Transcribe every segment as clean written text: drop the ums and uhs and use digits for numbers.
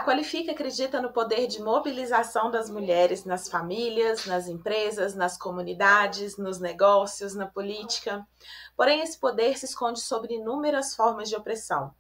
Qualifica acredita no poder de mobilização das mulheres nas famílias, nas empresas, nas comunidades, nos negócios, na política. Porém, esse poder se esconde sob inúmeras formas de opressão.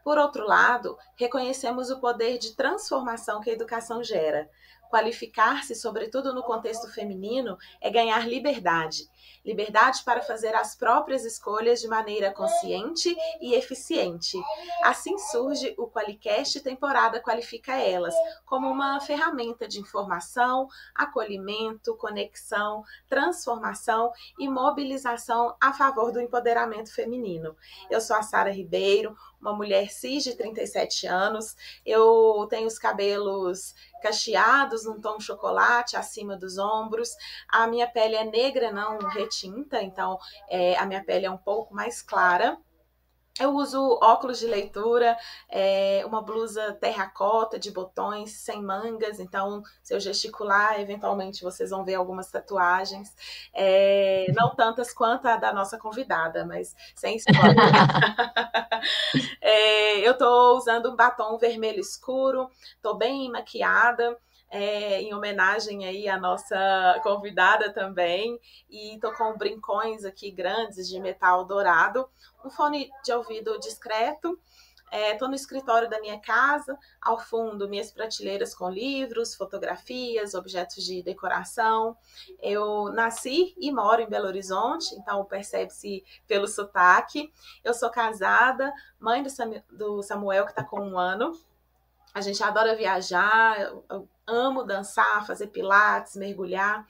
Por outro lado, reconhecemos o poder de transformação que a educação gera. Qualificar-se, sobretudo no contexto feminino, é ganhar liberdade. Liberdade para fazer as próprias escolhas de maneira consciente e eficiente. Assim surge o Qualicast Temporada Qualifica Elas, como uma ferramenta de informação, acolhimento, conexão, transformação e mobilização a favor do empoderamento feminino. Eu sou a Sara Ribeiro, uma mulher cis de 37 anos, eu tenho os cabelos cacheados, num tom chocolate, acima dos ombros, a minha pele é negra, não retinta, então a minha pele é um pouco mais clara. Eu uso óculos de leitura, uma blusa terracota de botões, sem mangas, então se eu gesticular, eventualmente vocês vão ver algumas tatuagens, não tantas quanto a da nossa convidada, mas sem spoiler. Eu estou usando um batom vermelho escuro, estou bem maquiada, em homenagem aí à nossa convidada também, e estou com brincões aqui grandes de metal dourado, um fone de ouvido discreto. Estou no escritório da minha casa, ao fundo minhas prateleiras com livros, fotografias, objetos de decoração. Eu nasci e moro em Belo Horizonte, então percebe-se pelo sotaque. Eu sou casada, mãe do Samuel, que está com 1 ano. A gente adora viajar, eu amo dançar, fazer pilates, mergulhar.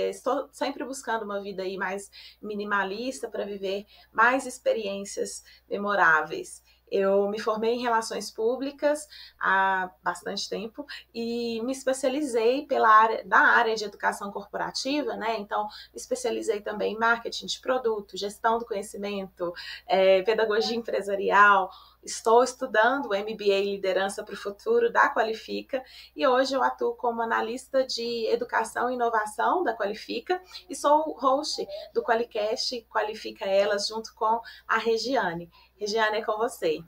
Estou sempre buscando uma vida aí mais minimalista para viver mais experiências memoráveis. Eu me formei em Relações Públicas há bastante tempo e me especializei da área de educação corporativa, né? Então, me especializei também em marketing de produto, gestão do conhecimento, pedagogia empresarial. Estou estudando o MBA Liderança para o Futuro da Qualifica e hoje eu atuo como analista de educação e inovação da Qualifica e sou host do Qualicast Qualifica Elas junto com a Regiane. Regiane, é com você.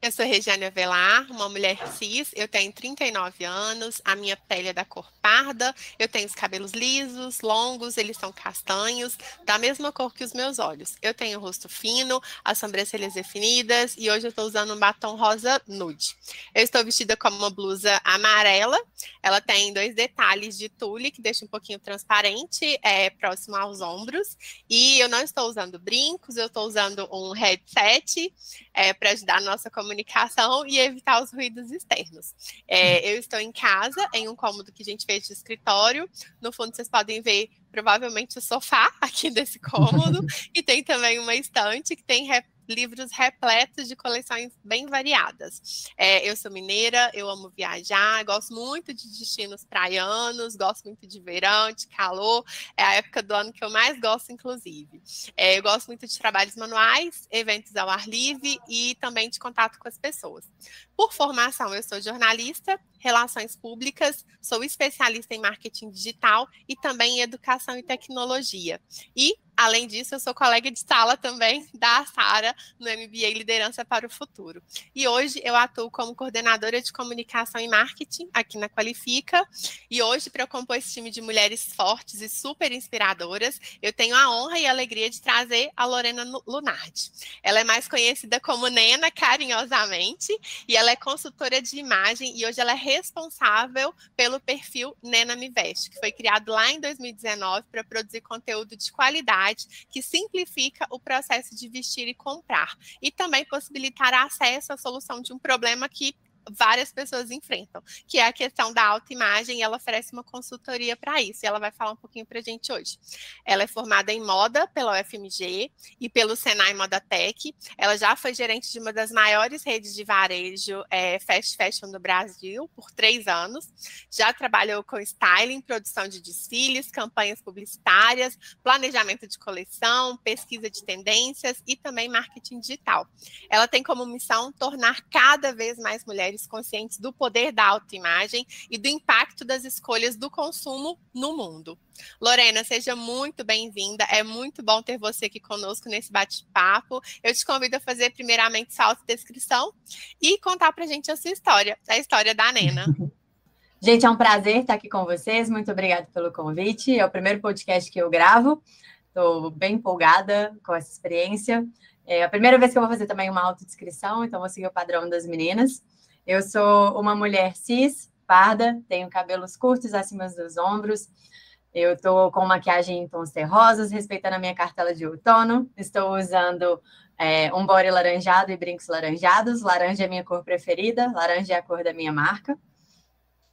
Eu sou Regiane Avelar, uma mulher cis, eu tenho 39 anos, a minha pele é da cor parda, eu tenho os cabelos lisos, longos, eles são castanhos, da mesma cor que os meus olhos. Eu tenho o rosto fino, as sobrancelhas definidas e hoje eu estou usando um batom rosa nude. Eu estou vestida com uma blusa amarela, ela tem 2 detalhes de tule que deixa um pouquinho transparente, próximo aos ombros, e eu não estou usando brincos, eu estou usando um headset para ajudar a nossa comunicação e evitar os ruídos externos. Eu estou em casa, em um cômodo que a gente fez de escritório. No fundo, vocês podem ver provavelmente o sofá aqui desse cômodo. E tem também uma estante que tem livros repletos de coleções bem variadas. Eu sou mineira, eu amo viajar, gosto muito de destinos praianos, gosto muito de verão, de calor, é a época do ano que eu mais gosto, inclusive. Eu gosto muito de trabalhos manuais, eventos ao ar livre e também de contato com as pessoas. Por formação, eu sou jornalista, relações públicas, sou especialista em marketing digital e também em educação e tecnologia. E, além disso, eu sou colega de sala também da Sara no MBA Liderança para o Futuro. E hoje eu atuo como coordenadora de comunicação e marketing aqui na Qualifica. E hoje, para eu compor esse time de mulheres fortes e super inspiradoras, eu tenho a honra e a alegria de trazer a Lorena Lunardi. Ela é mais conhecida como Nena, carinhosamente, e ela é consultora de imagem e hoje ela é responsável pelo perfil Nena Me Veste, que foi criado lá em 2019 para produzir conteúdo de qualidade que simplifica o processo de vestir e comprar e também possibilitar acesso à solução de um problema que várias pessoas enfrentam, que é a questão da autoimagem, e ela oferece uma consultoria para isso, e ela vai falar um pouquinho para a gente hoje. Ela é formada em moda pela UFMG e pelo Senai Moda Tech, ela já foi gerente de uma das maiores redes de varejo fast fashion do Brasil por 3 anos, já trabalhou com styling, produção de desfiles, campanhas publicitárias, planejamento de coleção, pesquisa de tendências e também marketing digital. Ela tem como missão tornar cada vez mais mulheres mulheres conscientes do poder da autoimagem e do impacto das escolhas do consumo no mundo. Lorena, seja muito bem-vinda. É muito bom ter você aqui conosco nesse bate-papo. Eu te convido a fazer primeiramente sua autodescrição e contar pra gente a sua história, a história da Nena. Gente, é um prazer estar aqui com vocês. Muito obrigada pelo convite. É o primeiro podcast que eu gravo. Estou bem empolgada com essa experiência. É a primeira vez que eu vou fazer também uma autodescrição, então vou seguir o padrão das meninas. Eu sou uma mulher cis, parda, tenho cabelos curtos acima dos ombros. Eu estou com maquiagem em tons terrosos, respeitando a minha cartela de outono. Estou usando um body laranjado e brincos laranjados. Laranja é a minha cor preferida, laranja é a cor da minha marca.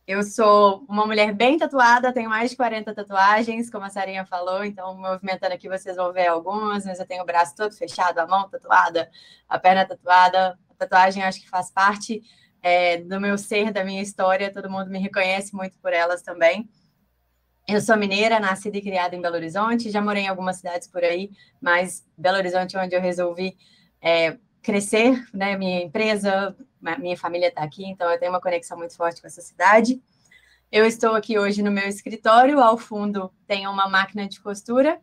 Eu sou uma mulher bem tatuada, tenho mais de 40 tatuagens, como a Sarinha falou, então movimentando aqui vocês vão ver algumas, mas eu tenho o braço todo fechado, a mão tatuada, a perna tatuada. A tatuagem acho que faz parte do meu ser, da minha história, todo mundo me reconhece muito por elas também. Eu sou mineira, nascida e criada em Belo Horizonte, já morei em algumas cidades por aí, mas Belo Horizonte é onde eu resolvi crescer, né? Minha empresa, minha família está aqui, então eu tenho uma conexão muito forte com essa cidade. Eu estou aqui hoje no meu escritório, ao fundo tem uma máquina de costura,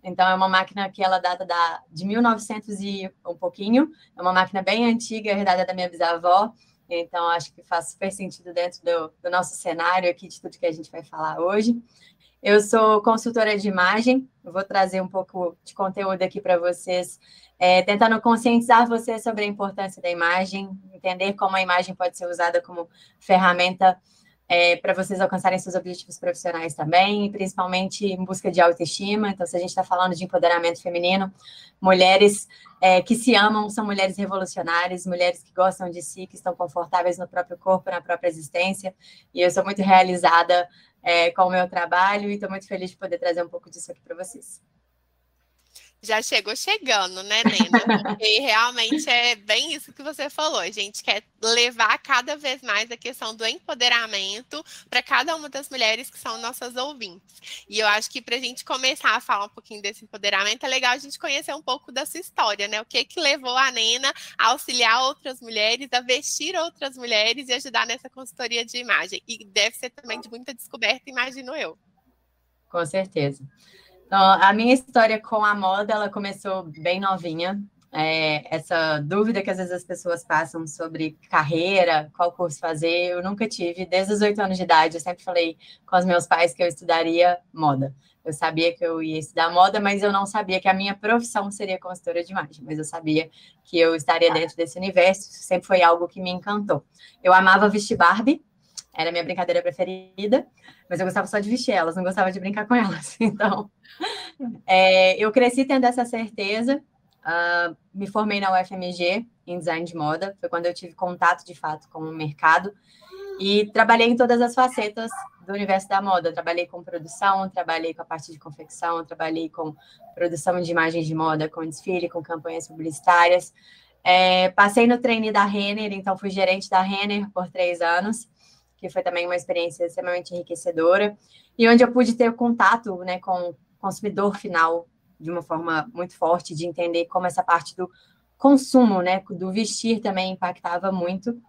então é uma máquina que ela data de 1900 e um pouquinho, é uma máquina bem antiga, herdada da minha bisavó, então acho que faz super sentido dentro do nosso cenário aqui, de tudo que a gente vai falar hoje. Eu sou consultora de imagem, eu vou trazer um pouco de conteúdo aqui para vocês, tentando conscientizar vocês sobre a importância da imagem, entender como a imagem pode ser usada como ferramenta para vocês alcançarem seus objetivos profissionais também, e principalmente em busca de autoestima. Então, se a gente está falando de empoderamento feminino, mulheres que se amam são mulheres revolucionárias, mulheres que gostam de si, que estão confortáveis no próprio corpo, na própria existência, e eu sou muito realizada com o meu trabalho e estou muito feliz de poder trazer um pouco disso aqui para vocês. Já chegou chegando, né, Nena? Porque realmente é bem isso que você falou. A gente quer levar cada vez mais a questão do empoderamento para cada uma das mulheres que são nossas ouvintes. E eu acho que para a gente começar a falar um pouquinho desse empoderamento, é legal a gente conhecer um pouco da sua história, né? O que levou a Nena a auxiliar outras mulheres, a vestir outras mulheres e ajudar nessa consultoria de imagem. E deve ser também de muita descoberta, imagino eu. Com certeza. Então, a minha história com a moda, ela começou bem novinha. Essa dúvida que às vezes as pessoas passam sobre carreira, qual curso fazer, eu nunca tive. Desde os 8 anos de idade, eu sempre falei com os meus pais que eu estudaria moda. Eu sabia que eu ia estudar moda, mas eu não sabia que a minha profissão seria consultora de imagem. Mas eu sabia que eu estaria dentro desse universo. Isso sempre foi algo que me encantou. Eu amava vestir Barbie. Era a minha brincadeira preferida, mas eu gostava só de vestir elas, não gostava de brincar com elas. Então, eu cresci tendo essa certeza, me formei na UFMG em design de moda, foi quando eu tive contato, de fato, com o mercado, e trabalhei em todas as facetas do universo da moda. Trabalhei com produção, trabalhei com a parte de confecção, trabalhei com produção de imagens de moda, com desfile, com campanhas publicitárias. Passei no trainee da Renner, então fui gerente da Renner por 3 anos, que foi também uma experiência extremamente enriquecedora, e onde eu pude ter contato, né, com o consumidor final de uma forma muito forte, de entender como essa parte do consumo, né, do vestir também impactava muito.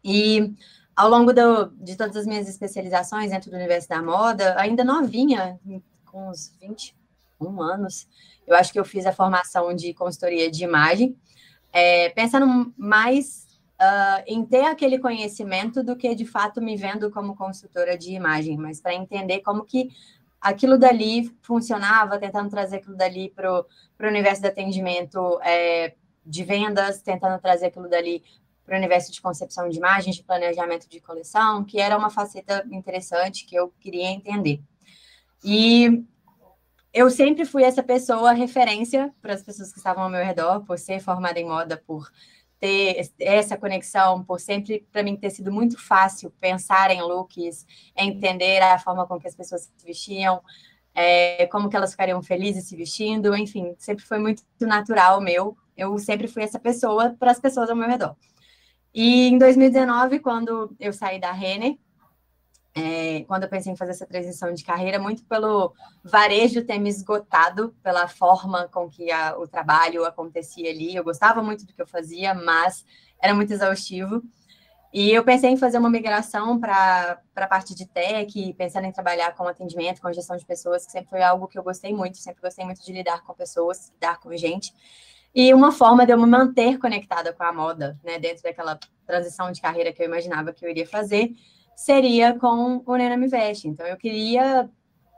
E ao longo de todas as minhas especializações dentro do universo da moda, ainda novinha, com uns 21 anos, eu acho que eu fiz a formação de consultoria de imagem, pensando mais em ter aquele conhecimento do que, de fato, me vendo como consultora de imagem, mas para entender como que aquilo dali funcionava, tentando trazer aquilo dali para o universo de atendimento de vendas, tentando trazer aquilo dali para o universo de concepção de imagens, de planejamento de coleção, que era uma faceta interessante que eu queria entender. E eu sempre fui essa pessoa referência para as pessoas que estavam ao meu redor, por ser formada em moda, por ter essa conexão, por sempre, para mim, ter sido muito fácil pensar em looks, entender a forma com que as pessoas se vestiam, como que elas ficariam felizes se vestindo, enfim, sempre foi muito natural meu. Eu sempre fui essa pessoa para as pessoas ao meu redor. E em 2019, quando eu saí da Renner, quando eu pensei em fazer essa transição de carreira, muito pelo varejo ter me esgotado, pela forma com que o trabalho acontecia ali. Eu gostava muito do que eu fazia, mas era muito exaustivo. E eu pensei em fazer uma migração para a parte de tech, pensando em trabalhar com atendimento, com gestão de pessoas, que sempre foi algo que eu gostei muito, sempre gostei muito de lidar com pessoas, lidar com gente. E uma forma de eu me manter conectada com a moda, né, dentro daquela transição de carreira que eu imaginava que eu iria fazer, seria com o Nena Me Veste. Então, eu queria,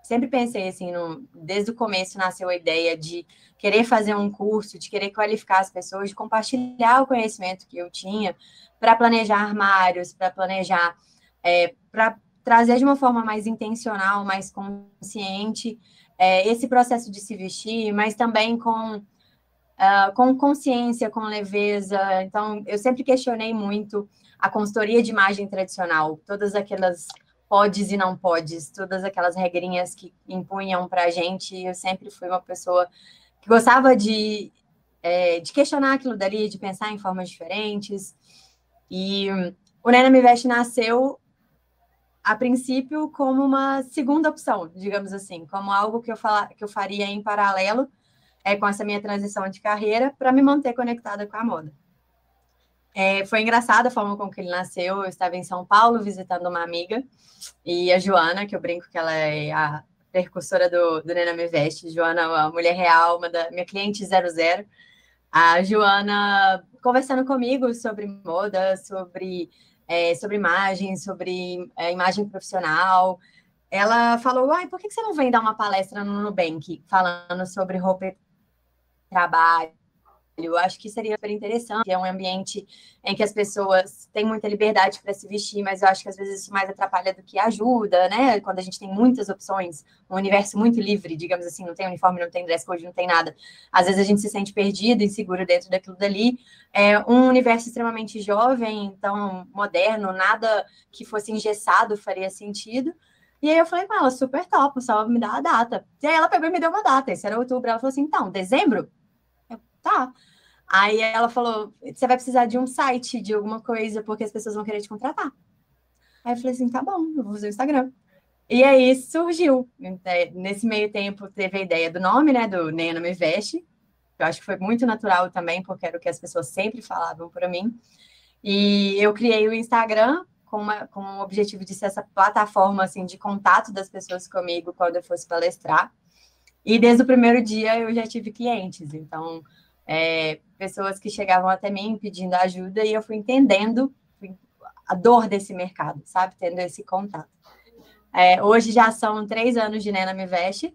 sempre pensei assim, desde o começo nasceu a ideia de querer fazer um curso, de querer qualificar as pessoas, de compartilhar o conhecimento que eu tinha para planejar armários, para planejar, para trazer de uma forma mais intencional, mais consciente, esse processo de se vestir, mas também com consciência, com leveza. Então, eu sempre questionei muito a consultoria de imagem tradicional, todas aquelas podes e não podes, todas aquelas regrinhas que impunham para a gente. Eu sempre fui uma pessoa que gostava de questionar aquilo dali, de pensar em formas diferentes. E o Nena Me Veste nasceu, a princípio, como uma segunda opção, digamos assim, como algo que eu faria em paralelo com essa minha transição de carreira para me manter conectada com a moda. Foi engraçada a forma como que ele nasceu. Eu estava em São Paulo visitando uma amiga, e a Joana, que eu brinco que ela é a precursora do Nena Me Veste. Joana, a mulher real, minha cliente 00. A Joana conversando comigo sobre moda, sobre imagem, sobre imagem profissional. Ela falou, por que você não vem dar uma palestra no Nubank falando sobre roupa e trabalho? Eu acho que seria super interessante. É um ambiente em que as pessoas têm muita liberdade para se vestir, mas eu acho que às vezes isso mais atrapalha do que ajuda, né? Quando a gente tem muitas opções, um universo muito livre, digamos assim, não tem uniforme, não tem dress code, não tem nada. Às vezes a gente se sente perdido, inseguro dentro daquilo dali. É um universo extremamente jovem, então moderno, nada que fosse engessado faria sentido. E aí eu falei com ela, super top, só me dá a data. E aí ela pegou e me deu uma data, esse era outubro. Ela falou assim, então, dezembro? Tá. Aí ela falou, você vai precisar de um site, de alguma coisa, porque as pessoas vão querer te contratar. Aí eu falei assim, tá bom, eu vou usar o Instagram. E aí surgiu. Nesse meio tempo teve a ideia do nome, né, do Nena Me Veste, que eu acho que foi muito natural também, porque era o que as pessoas sempre falavam para mim. E eu criei o Instagram com o objetivo de ser essa plataforma, assim, de contato das pessoas comigo quando eu fosse palestrar. E desde o primeiro dia eu já tive clientes, então pessoas que chegavam até mim pedindo ajuda, e eu fui entendendo a dor desse mercado, sabe? Tendo esse contato. Hoje já são 3 anos de Nena Me Veste.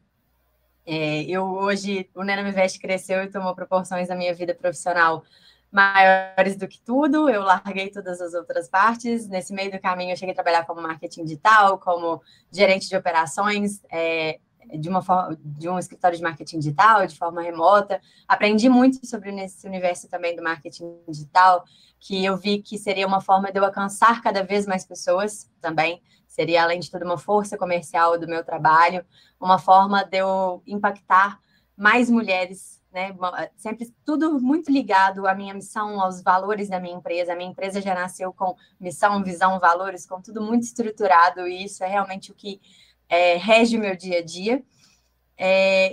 Hoje o Nena Me Veste cresceu e tomou proporções na minha vida profissional maiores do que tudo. Eu larguei todas as outras partes. Nesse meio do caminho eu cheguei a trabalhar como marketing digital, como gerente de operações, de um escritório de marketing digital, de forma remota. Aprendi muito sobre esse universo também do marketing digital, que eu vi que seria uma forma de eu alcançar cada vez mais pessoas também. Seria, além de tudo, uma força comercial do meu trabalho, uma forma de eu impactar mais mulheres, né? Sempre tudo muito ligado à minha missão, aos valores da minha empresa. A minha empresa já nasceu com missão, visão, valores, com tudo muito estruturado, e isso é realmente o que rege o meu dia a dia.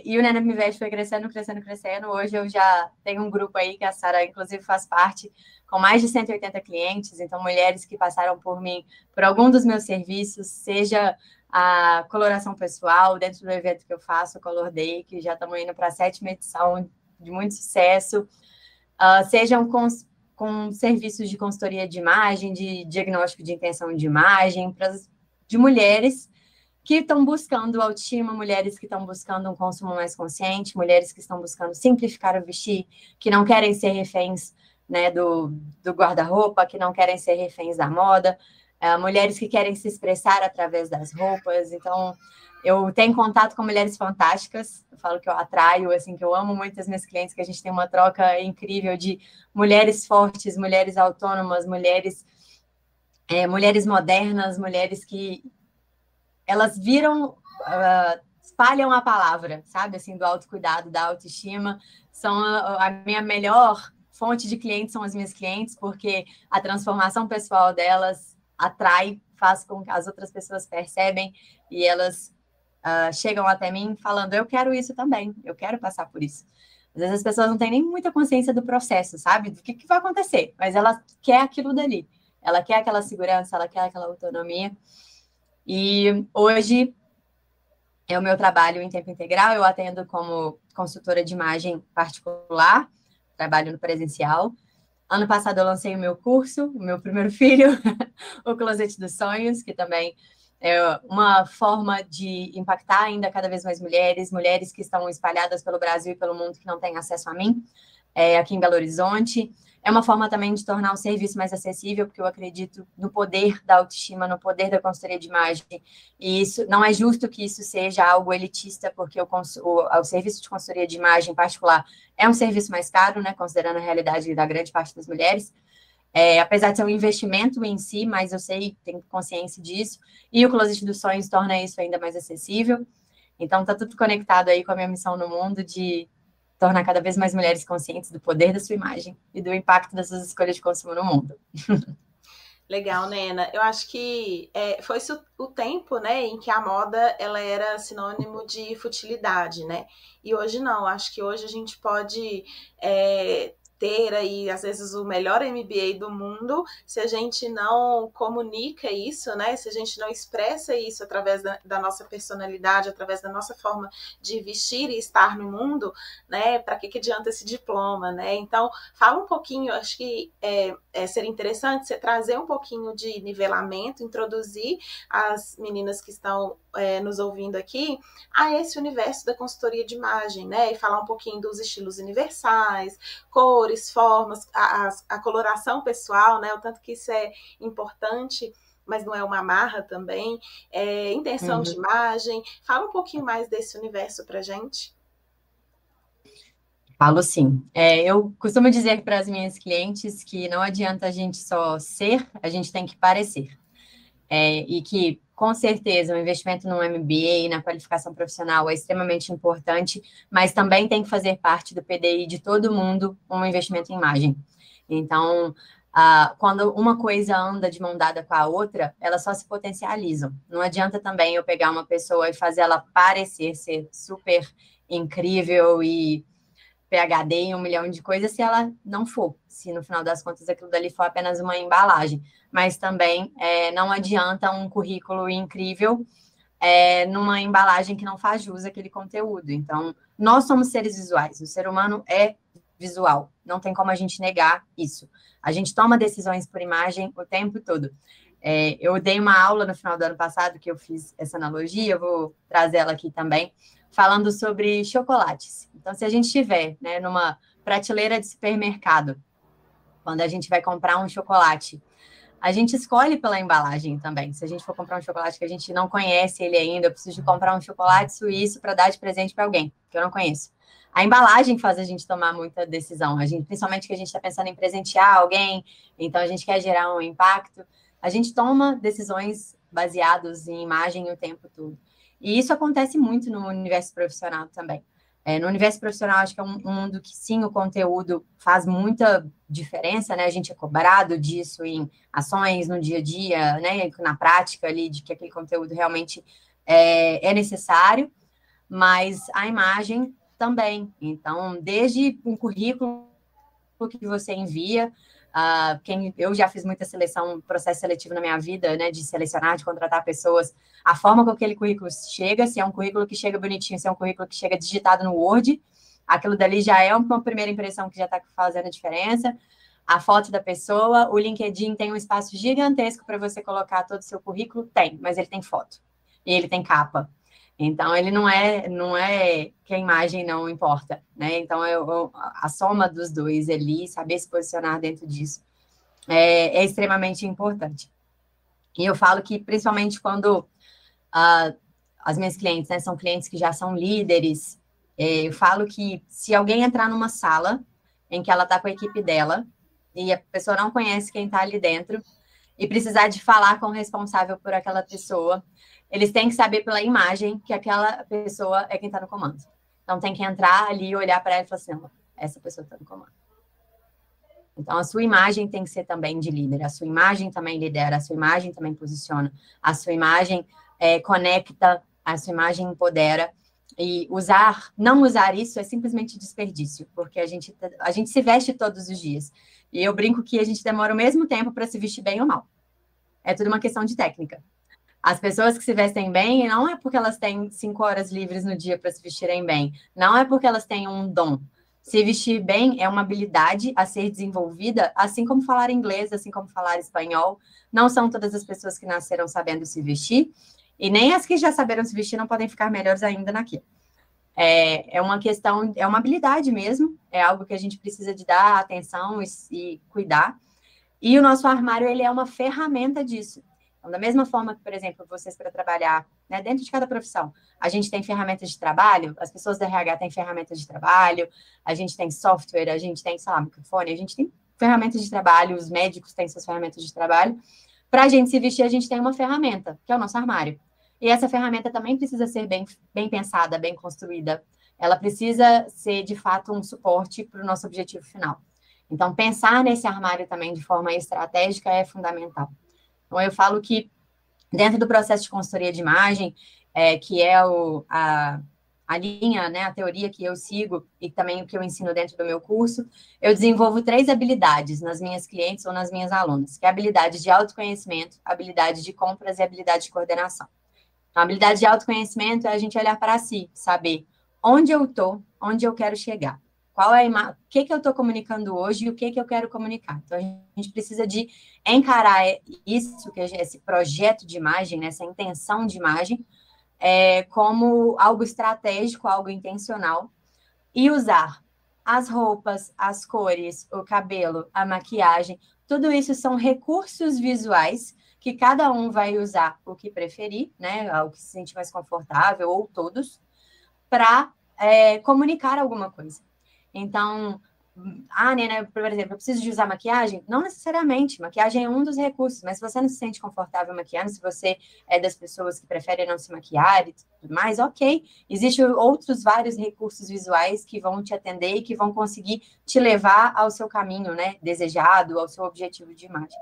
E o Nena Me Veste foi crescendo, crescendo, crescendo. Hoje eu já tenho um grupo aí, que a Sara, inclusive, faz parte, com mais de 180 clientes. Então, mulheres que passaram por mim, por algum dos meus serviços, seja a coloração pessoal, dentro do evento que eu faço, o Color Day, que já estamos indo para a 7ª edição, de muito sucesso. Sejam com serviços de consultoria de imagem, de diagnóstico de intenção de imagem, de mulheres que estão buscando autoestima, mulheres que estão buscando um consumo mais consciente, mulheres que estão buscando simplificar o vestir, que não querem ser reféns, né, do guarda-roupa, que não querem ser reféns da moda, mulheres que querem se expressar através das roupas. Então, eu tenho contato com mulheres fantásticas, eu falo que eu atraio, assim, que eu amo muito as minhas clientes, que a gente tem uma troca incrível de mulheres fortes, mulheres autônomas, mulheres modernas, mulheres que elas espalham a palavra, sabe, assim, do autocuidado, da autoestima. São a minha melhor fonte de clientes, são as minhas clientes, porque a transformação pessoal delas atrai, faz com que as outras pessoas percebem, e elas chegam até mim falando, eu quero isso também, eu quero passar por isso. Às vezes as pessoas não têm nem muita consciência do processo, sabe, do que vai acontecer, mas ela quer aquilo dali. ela quer aquela segurança, ela quer aquela autonomia. E hoje é o meu trabalho em tempo integral, eu atendo como consultora de imagem particular, trabalho no presencial. Ano passado eu lancei o meu curso, o meu primeiro filho, o Closet dos Sonhos, que também é uma forma de impactar ainda cada vez mais mulheres que estão espalhadas pelo Brasil e pelo mundo que não têm acesso a mim, aqui em Belo Horizonte. É uma forma também de tornar o serviço mais acessível, porque eu acredito no poder da autoestima, no poder da consultoria de imagem, e isso não é justo que isso seja algo elitista, porque o serviço de consultoria de imagem em particular é um serviço mais caro, né, considerando a realidade da grande parte das mulheres, apesar de ser um investimento em si, mas eu sei, tenho consciência disso, e o Closet dos Sonhos torna isso ainda mais acessível. Então, está tudo conectado aí com a minha missão no mundo de tornar cada vez mais mulheres conscientes do poder da sua imagem e do impacto das suas escolhas de consumo no mundo. Legal, Nena. Eu acho que foi o tempo, né, em que a moda ela era sinônimo de futilidade, né? E hoje não. Acho que hoje a gente pode ter aí, às vezes, o melhor MBA do mundo, se a gente não comunica isso, né? Se a gente não expressa isso através da nossa personalidade, através da nossa forma de vestir e estar no mundo, né? Para que adianta esse diploma, né? Então, fala um pouquinho, acho que seria interessante você trazer um pouquinho de nivelamento, introduzir as meninas que estão nos ouvindo aqui a esse universo da consultoria de imagem, né? E falar um pouquinho dos estilos universais, cores, formas, a coloração pessoal, né? O tanto que isso é importante, mas não é uma amarra também. Intenção de imagem. Fala um pouquinho mais desse universo pra gente. Falo sim. Eu costumo dizer para as minhas clientes que não adianta a gente só ser, a gente tem que parecer. E que, com certeza, o investimento no MBA, na qualificação profissional é extremamente importante, mas também tem que fazer parte do PDI de todo mundo um investimento em imagem. Então, quando uma coisa anda de mão dada com a outra, elas só se potencializam. Não adianta também eu pegar uma pessoa e fazer ela parecer ser super incrível e PhD em 1 milhão de coisas se ela não for, se no final das contas aquilo dali for apenas uma embalagem. Mas também não adianta um currículo incrível numa embalagem que não faz jus àquele conteúdo. Então, nós somos seres visuais, o ser humano é visual, não tem como a gente negar isso. A gente toma decisões por imagem o tempo todo. Eu dei uma aula no final do ano passado que eu fiz essa analogia, eu vou trazer ela aqui também, falando sobre chocolates. Então, se a gente estiver numa prateleira de supermercado, quando a gente vai comprar um chocolate, a gente escolhe pela embalagem também. Se a gente for comprar um chocolate que a gente não conhece ele ainda, eu preciso de comprar um chocolate suíço para dar de presente para alguém, que eu não conheço. A embalagem faz a gente tomar muita decisão, principalmente que a gente está pensando em presentear alguém, então a gente quer gerar um impacto. A gente toma decisões baseadas em imagem o tempo todo. E isso acontece muito no universo profissional também. No universo profissional, acho que é um mundo que, sim, o conteúdo faz muita diferença, né? A gente é cobrado disso em ações no dia a dia, né? Na prática ali, de que aquele conteúdo realmente é necessário, mas a imagem também. Então, desde um currículo que você envia, eu já fiz muita seleção, processo seletivo na minha vida, né, de selecionar, de contratar pessoas, a forma com que aquele currículo chega, se é um currículo que chega bonitinho, se é um currículo que chega digitado no Word, aquilo dali já é uma primeira impressão que já está fazendo a diferença, a foto da pessoa, o LinkedIn tem um espaço gigantesco para você colocar todo o seu currículo, tem, mas ele tem foto, e ele tem capa. Então, ele não é que a imagem não importa, né? Então, a soma dos dois ali, saber se posicionar dentro disso, é extremamente importante. E eu falo que, principalmente quando as minhas clientes, né, são clientes que já são líderes, eu falo que se alguém entrar numa sala em que ela está com a equipe dela e a pessoa não conhece quem está ali dentro e precisar de falar com o responsável por aquela pessoa, eles têm que saber pela imagem que aquela pessoa é quem está no comando. Então, tem que entrar ali, olhar para ela e falar assim, não, essa pessoa está no comando. Então, a sua imagem tem que ser também de líder. A sua imagem também lidera, a sua imagem também posiciona. A sua imagem conecta, a sua imagem empodera. E não usar isso é simplesmente desperdício, porque a gente se veste todos os dias. E eu brinco que a gente demora o mesmo tempo para se vestir bem ou mal. É tudo uma questão de técnica. As pessoas que se vestem bem, não é porque elas têm 5 horas livres no dia para se vestirem bem. Não é porque elas têm um dom. Se vestir bem é uma habilidade a ser desenvolvida, assim como falar inglês, assim como falar espanhol. Não são todas as pessoas que nasceram sabendo se vestir, e nem as que já saberam se vestir não podem ficar melhores ainda naquilo. É uma questão, é uma habilidade mesmo, é algo que a gente precisa de dar atenção e cuidar. E o nosso armário, ele é uma ferramenta disso. Então, da mesma forma que, por exemplo, vocês para trabalhar, né, dentro de cada profissão, a gente tem ferramentas de trabalho, as pessoas da RH têm ferramentas de trabalho, a gente tem software, a gente tem, sei lá, microfone, a gente tem ferramentas de trabalho, os médicos têm suas ferramentas de trabalho. Para a gente se vestir, a gente tem uma ferramenta, que é o nosso armário. E essa ferramenta também precisa ser bem pensada, bem construída. Ela precisa ser, de fato, um suporte para o nosso objetivo final. Então, pensar nesse armário também de forma estratégica é fundamental. Então, eu falo que dentro do processo de consultoria de imagem, que é a linha, né, a teoria que eu sigo e também o que eu ensino dentro do meu curso, eu desenvolvo 3 habilidades nas minhas clientes ou nas minhas alunas, que é a habilidade de autoconhecimento, a habilidade de compras e a habilidade de coordenação. Então, a habilidade de autoconhecimento é a gente olhar para si, saber onde eu estou, onde eu quero chegar. O que eu estou comunicando hoje e o que eu quero comunicar. Então, a gente precisa de encarar isso, esse projeto de imagem, né, essa intenção de imagem, como algo estratégico, algo intencional, e usar as roupas, as cores, o cabelo, a maquiagem, tudo isso são recursos visuais que cada um vai usar o que preferir, né, o que se sentir mais confortável, ou todos, para comunicar alguma coisa. Então, Nena, por exemplo, eu preciso de usar maquiagem? Não necessariamente, maquiagem é um dos recursos, mas se você não se sente confortável maquiando, se você é das pessoas que preferem não se maquiar e tudo mais, ok. Existem outros vários recursos visuais que vão te atender e que vão conseguir te levar ao seu caminho, né, desejado, ao seu objetivo de imagem.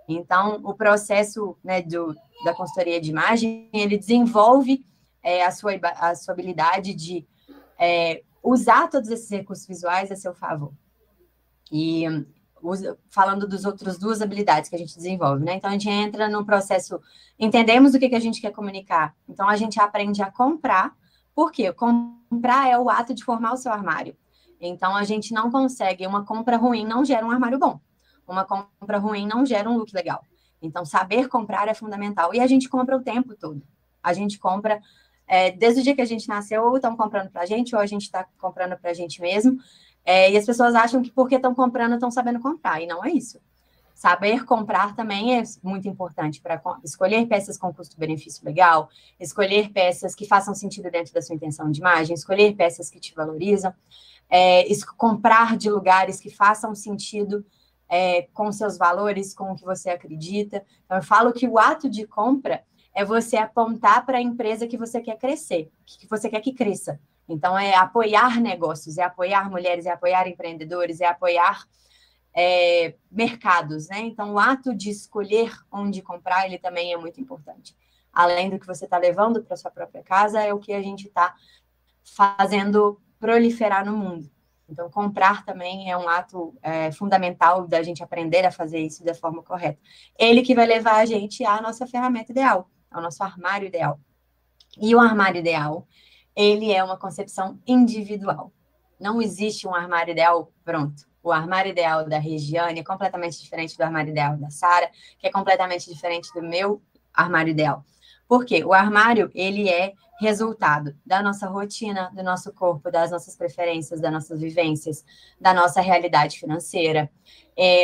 Então, o processo, né, da consultoria de imagem, ele desenvolve a sua habilidade de usar todos esses recursos visuais a seu favor. E falando dos outros 2 habilidades que a gente desenvolve, né? Então, a gente entra no processo, entendemos o que a gente quer comunicar. Então, a gente aprende a comprar. Por quê? Comprar é o ato de formar o seu armário. Então, a gente não consegue, uma compra ruim não gera um armário bom. Uma compra ruim não gera um look legal. Então, saber comprar é fundamental. E a gente compra o tempo todo. A gente compra desde o dia que a gente nasceu, ou estão comprando para a gente, ou a gente está comprando para a gente mesmo. E as pessoas acham que porque estão comprando, estão sabendo comprar. E não é isso. Saber comprar também é muito importante para escolher peças com custo-benefício legal, escolher peças que façam sentido dentro da sua intenção de imagem, escolher peças que te valorizam, comprar de lugares que façam sentido com seus valores, com o que você acredita. Então, eu falo que o ato de compra é você apontar para a empresa que você quer crescer, que você quer que cresça. Então, é apoiar negócios, é apoiar mulheres, é apoiar empreendedores, é apoiar mercados, né? Então, o ato de escolher onde comprar, ele também é muito importante. Além do que você está levando para sua própria casa, é o que a gente está fazendo proliferar no mundo. Então, comprar também é um ato fundamental da gente aprender a fazer isso da forma correta. Ele que vai levar a gente à nossa ferramenta ideal, ao nosso armário ideal. E o armário ideal, ele é uma concepção individual. Não existe um armário ideal pronto. O armário ideal da Regiane é completamente diferente do armário ideal da Sara, que é completamente diferente do meu armário ideal. Por quê? O armário, ele é resultado da nossa rotina, do nosso corpo, das nossas preferências, das nossas vivências, da nossa realidade financeira,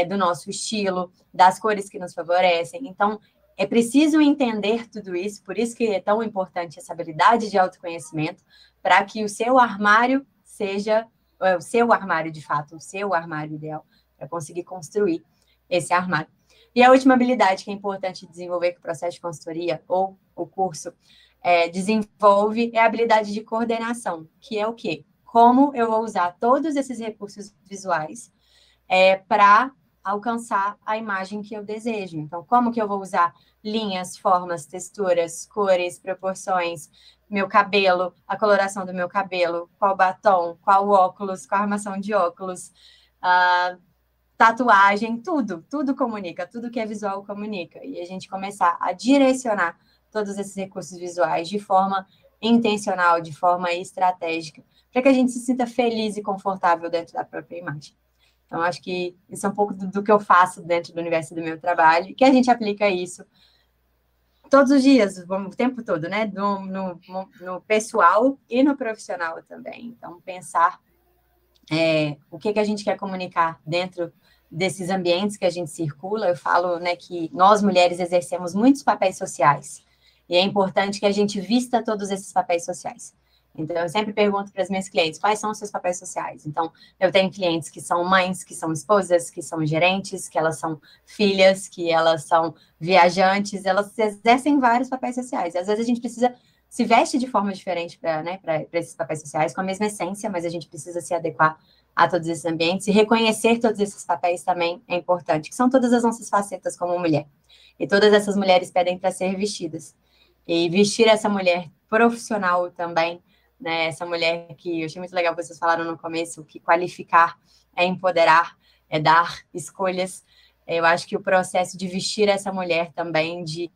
do nosso estilo, das cores que nos favorecem. Então, é preciso entender tudo isso, por isso que é tão importante essa habilidade de autoconhecimento, para que o seu armário seja o seu armário de fato, o seu armário ideal, para conseguir construir esse armário. E a última habilidade que é importante desenvolver que o processo de consultoria ou o curso desenvolve é a habilidade de coordenação, que é o quê? Como eu vou usar todos esses recursos visuais para alcançar a imagem que eu desejo. Então, como que eu vou usar linhas, formas, texturas, cores, proporções, meu cabelo, a coloração do meu cabelo, qual batom, qual óculos, qual armação de óculos, tatuagem, tudo comunica, tudo que é visual comunica. E a gente começar a direcionar todos esses recursos visuais de forma intencional, de forma estratégica, para que a gente se sinta feliz e confortável dentro da própria imagem. Então, acho que isso é um pouco do que eu faço dentro do universo do meu trabalho, que a gente aplica isso todos os dias, o tempo todo, né? No pessoal e no profissional também. Então, pensar o que a gente quer comunicar dentro desses ambientes que a gente circula. Eu falo, né, que nós, mulheres, exercemos muitos papéis sociais. E é importante que a gente vista todos esses papéis sociais. Então, eu sempre pergunto para as minhas clientes, quais são os seus papéis sociais? Então, eu tenho clientes que são mães, que são esposas, que são gerentes, que elas são filhas, que elas são viajantes, elas exercem vários papéis sociais. Às vezes a gente precisa se veste de forma diferente para esses papéis sociais, com a mesma essência, mas a gente precisa se adequar a todos esses ambientes e reconhecer todos esses papéis também é importante, que são todas as nossas facetas como mulher. E todas essas mulheres pedem para ser vestidas. E vestir essa mulher profissional também, né? Essa mulher que eu achei muito legal que vocês falaram no começo, que qualificar é empoderar, é dar escolhas. Eu acho que o processo de vestir essa mulher também, de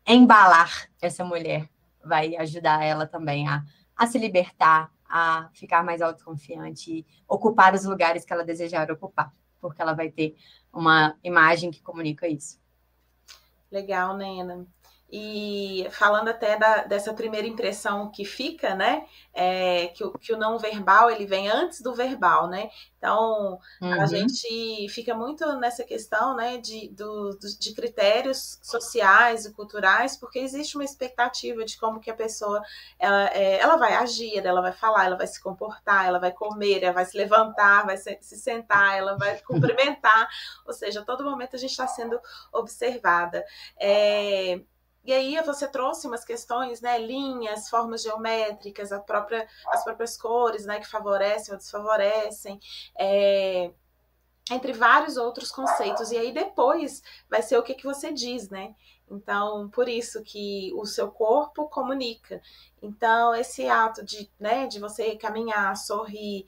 embalar essa mulher, vai ajudar ela também a se libertar, a ficar mais autoconfiante e ocupar os lugares que ela desejar ocupar, porque ela vai ter uma imagem que comunica isso. Legal, Nena. E falando até dessa primeira impressão que fica, né? Que o não verbal ele vem antes do verbal, né? Então a gente fica muito nessa questão, né? De critérios sociais e culturais, porque existe uma expectativa de como que a pessoa ela vai agir, ela vai falar, ela vai se comportar, ela vai comer, ela vai se levantar, vai se sentar, ela vai cumprimentar. Ou seja, a todo momento a gente está sendo observada. E aí você trouxe umas questões, né, linhas, formas geométricas, as próprias cores, né, que favorecem ou desfavorecem, entre vários outros conceitos. E aí depois vai ser o que você diz, né? Então, por isso que o seu corpo comunica. Então, esse ato de você caminhar, sorrir,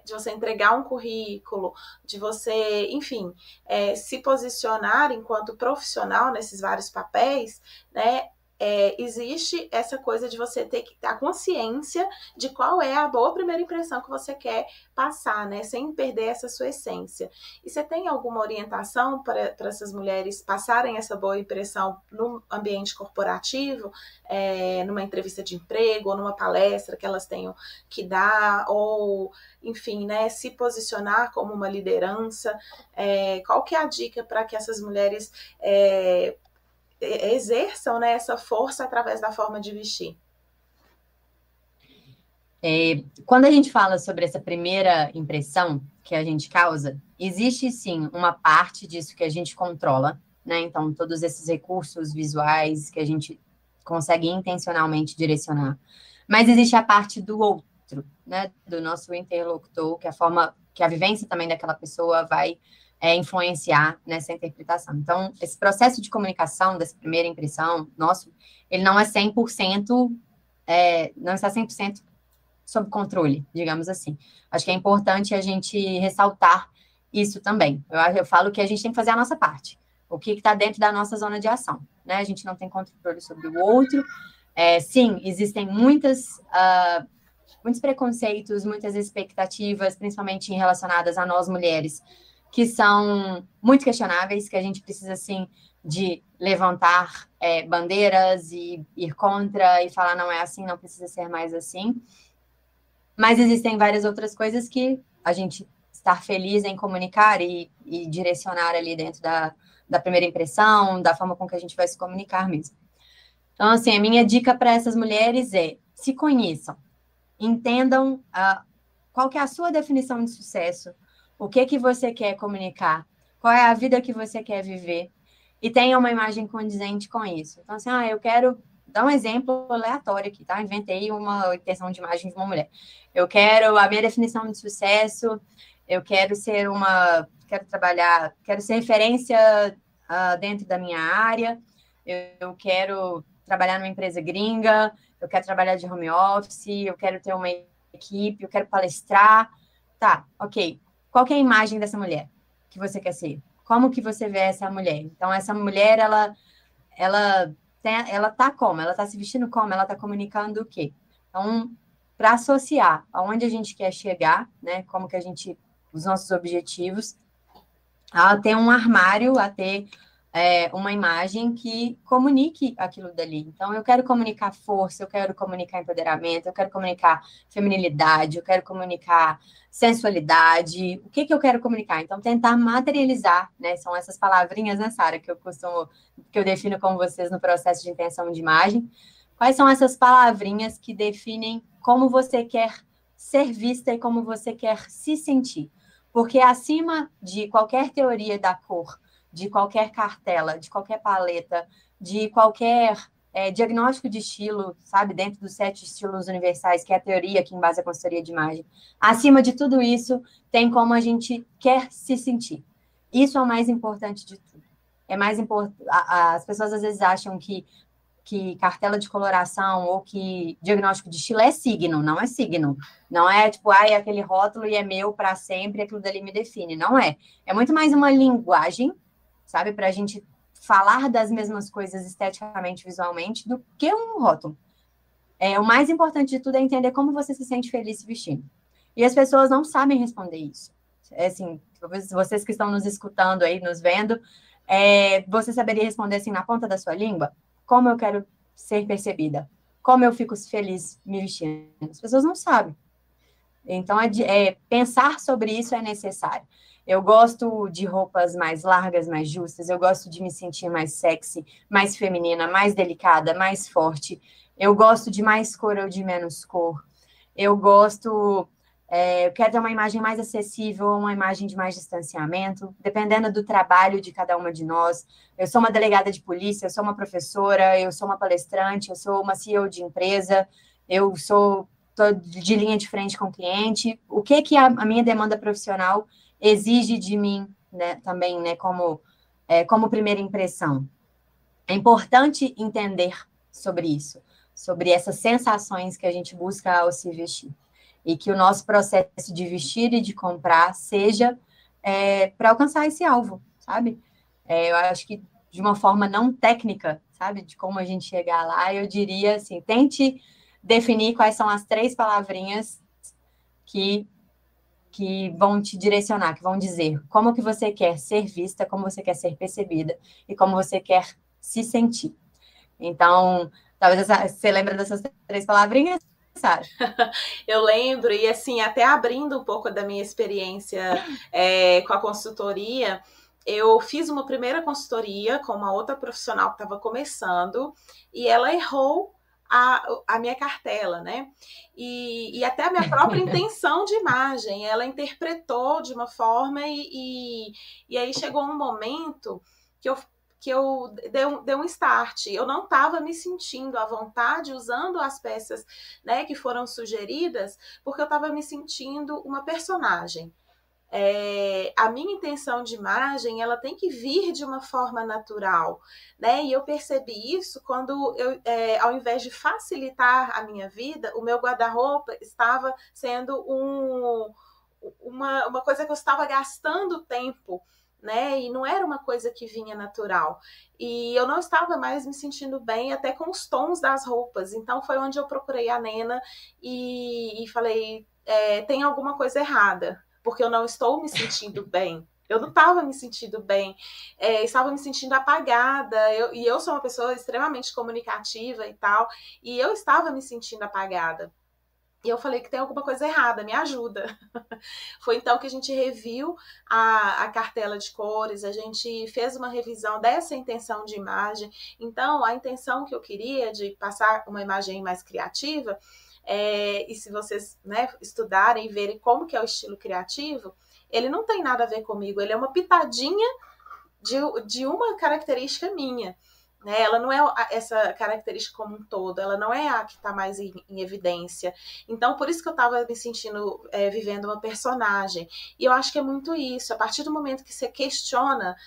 de você entregar um currículo, de você, enfim, se posicionar enquanto profissional nesses vários papéis, né? Existe essa coisa de você ter que ter a consciência de qual é a boa primeira impressão que você quer passar, né? Sem perder essa sua essência. E você tem alguma orientação para essas mulheres passarem essa boa impressão no ambiente corporativo, numa entrevista de emprego, ou numa palestra que elas tenham que dar, ou, enfim, né, se posicionar como uma liderança? Qual que é a dica para que essas mulheres exerçam, né, essa força através da forma de vestir? Quando a gente fala sobre essa primeira impressão que a gente causa, existe sim uma parte disso que a gente controla, né? Então, todos esses recursos visuais que a gente consegue intencionalmente direcionar. Mas existe a parte do outro, né? Do nosso interlocutor, que a vivência também daquela pessoa vai influenciar nessa interpretação. Então, esse processo de comunicação, dessa primeira impressão nosso, ele não é 100%, não está 100% sob controle, digamos assim. Acho que é importante a gente ressaltar isso também. Eu falo que a gente tem que fazer a nossa parte, o que está dentro da nossa zona de ação, né? A gente não tem controle sobre o outro. Sim, existem muitos preconceitos, muitas expectativas, principalmente relacionadas a nós mulheres, que são muito questionáveis, que a gente precisa, assim, de levantar bandeiras e ir contra e falar não é assim, não precisa ser mais assim. Mas existem várias outras coisas que a gente estar feliz em comunicar e direcionar ali dentro da primeira impressão, da forma com que a gente vai se comunicar mesmo. Então, assim, a minha dica para essas mulheres é: se conheçam, entendam qual que é a sua definição de sucesso, o que você quer comunicar, qual é a vida que você quer viver, e tenha uma imagem condizente com isso. Então, assim, eu quero dar um exemplo aleatório aqui, tá? Inventei uma intenção de imagem de uma mulher. A minha definição de sucesso, eu quero ser uma quero trabalhar, quero ser referência dentro da minha área, eu quero trabalhar numa empresa gringa, eu quero trabalhar de home office, eu quero ter uma equipe, eu quero palestrar. Tá, ok. Qual que é a imagem dessa mulher que você quer ser? Como que você vê essa mulher? Então, essa mulher, ela tá como? Ela tá se vestindo como? Ela tá comunicando o quê? Então, para associar aonde a gente quer chegar, né? Como que os nossos objetivos, a ter um armário, a ter uma imagem que comunique aquilo dali. Então, eu quero comunicar força, eu quero comunicar empoderamento, eu quero comunicar feminilidade, eu quero comunicar sensualidade. O que eu quero comunicar? Então, tentar materializar, né? São essas palavrinhas, né, Sara, que eu defino com vocês no processo de intenção de imagem. Quais são essas palavrinhas que definem como você quer ser vista e como você quer se sentir? Porque acima de qualquer teoria da cor, de qualquer cartela, de qualquer paleta, de qualquer diagnóstico de estilo, sabe, dentro dos 7 estilos universais, que é a teoria que embasa a consultoria de imagem, acima de tudo isso, tem como a gente quer se sentir. Isso é o mais importante de tudo. É mais importante. As pessoas às vezes acham que cartela de coloração ou que diagnóstico de estilo é signo, não é signo. Não é tipo, é aquele rótulo e é meu para sempre, aquilo dali me define. Não é. É muito mais uma linguagem, sabe, para a gente falar das mesmas coisas esteticamente, visualmente, do que um rótulo. O mais importante de tudo é entender como você se sente feliz se vestindo. E as pessoas não sabem responder isso. Assim, vocês que estão nos escutando aí, nos vendo, você saberia responder assim na ponta da sua língua? Como eu quero ser percebida? Como eu fico feliz me vestindo? As pessoas não sabem. Então, pensar sobre isso é necessário. Eu gosto de roupas mais largas, mais justas. Eu gosto de me sentir mais sexy, mais feminina, mais delicada, mais forte. Eu gosto de mais cor ou de menos cor. Eu quero ter uma imagem mais acessível, uma imagem de mais distanciamento, dependendo do trabalho de cada uma de nós. Eu sou uma delegada de polícia, eu sou uma professora, eu sou uma palestrante, eu sou uma CEO de empresa, estou de linha de frente com o cliente. O que a minha demanda profissional exige de mim, né, também, né, como primeira impressão? É importante entender sobre isso, sobre essas sensações que a gente busca ao se vestir. E que o nosso processo de vestir e de comprar seja para alcançar esse alvo, sabe? Eu acho que de uma forma não técnica, sabe? De como a gente chegar lá, eu diria assim, tente definir quais são as 3 palavrinhas que vão te direcionar, que vão dizer como que você quer ser vista, como você quer ser percebida e como você quer se sentir. Então, talvez você lembra dessas 3 palavrinhas? Sara? Eu lembro, e assim, até abrindo um pouco da minha experiência com a consultoria, eu fiz uma primeira consultoria com uma outra profissional que estava começando, e ela errou a minha cartela, né? E até a minha própria intenção de imagem, ela interpretou de uma forma, e aí chegou um momento que eu dei um start. Eu não estava me sentindo à vontade usando as peças, né, que foram sugeridas, porque eu estava me sentindo uma personagem. A minha intenção de imagem, ela tem que vir de uma forma natural, né? E eu percebi isso quando ao invés de facilitar a minha vida, o meu guarda-roupa estava sendo uma coisa que eu estava gastando tempo, né? E não era uma coisa que vinha natural. E eu não estava mais me sentindo bem até com os tons das roupas. Então foi onde eu procurei a Nena e falei, tem alguma coisa errada, porque eu não estou me sentindo bem. Eu não estava me sentindo bem, estava me sentindo apagada, e eu sou uma pessoa extremamente comunicativa e tal, e eu estava me sentindo apagada. E eu falei que tem alguma coisa errada, me ajuda. Foi então que a gente reviu a cartela de cores, a gente fez uma revisão dessa intenção de imagem. Então, a intenção que eu queria de passar uma imagem mais criativa, e se vocês, né, estudarem e verem como que é o estilo criativo, ele não tem nada a ver comigo, ele é uma pitadinha de uma característica minha. né? Ela não é essa característica como um todo, ela não é a que está mais em evidência. Então, por isso que eu estava me sentindo vivendo uma personagem. E eu acho que é muito isso. A partir do momento que você questiona,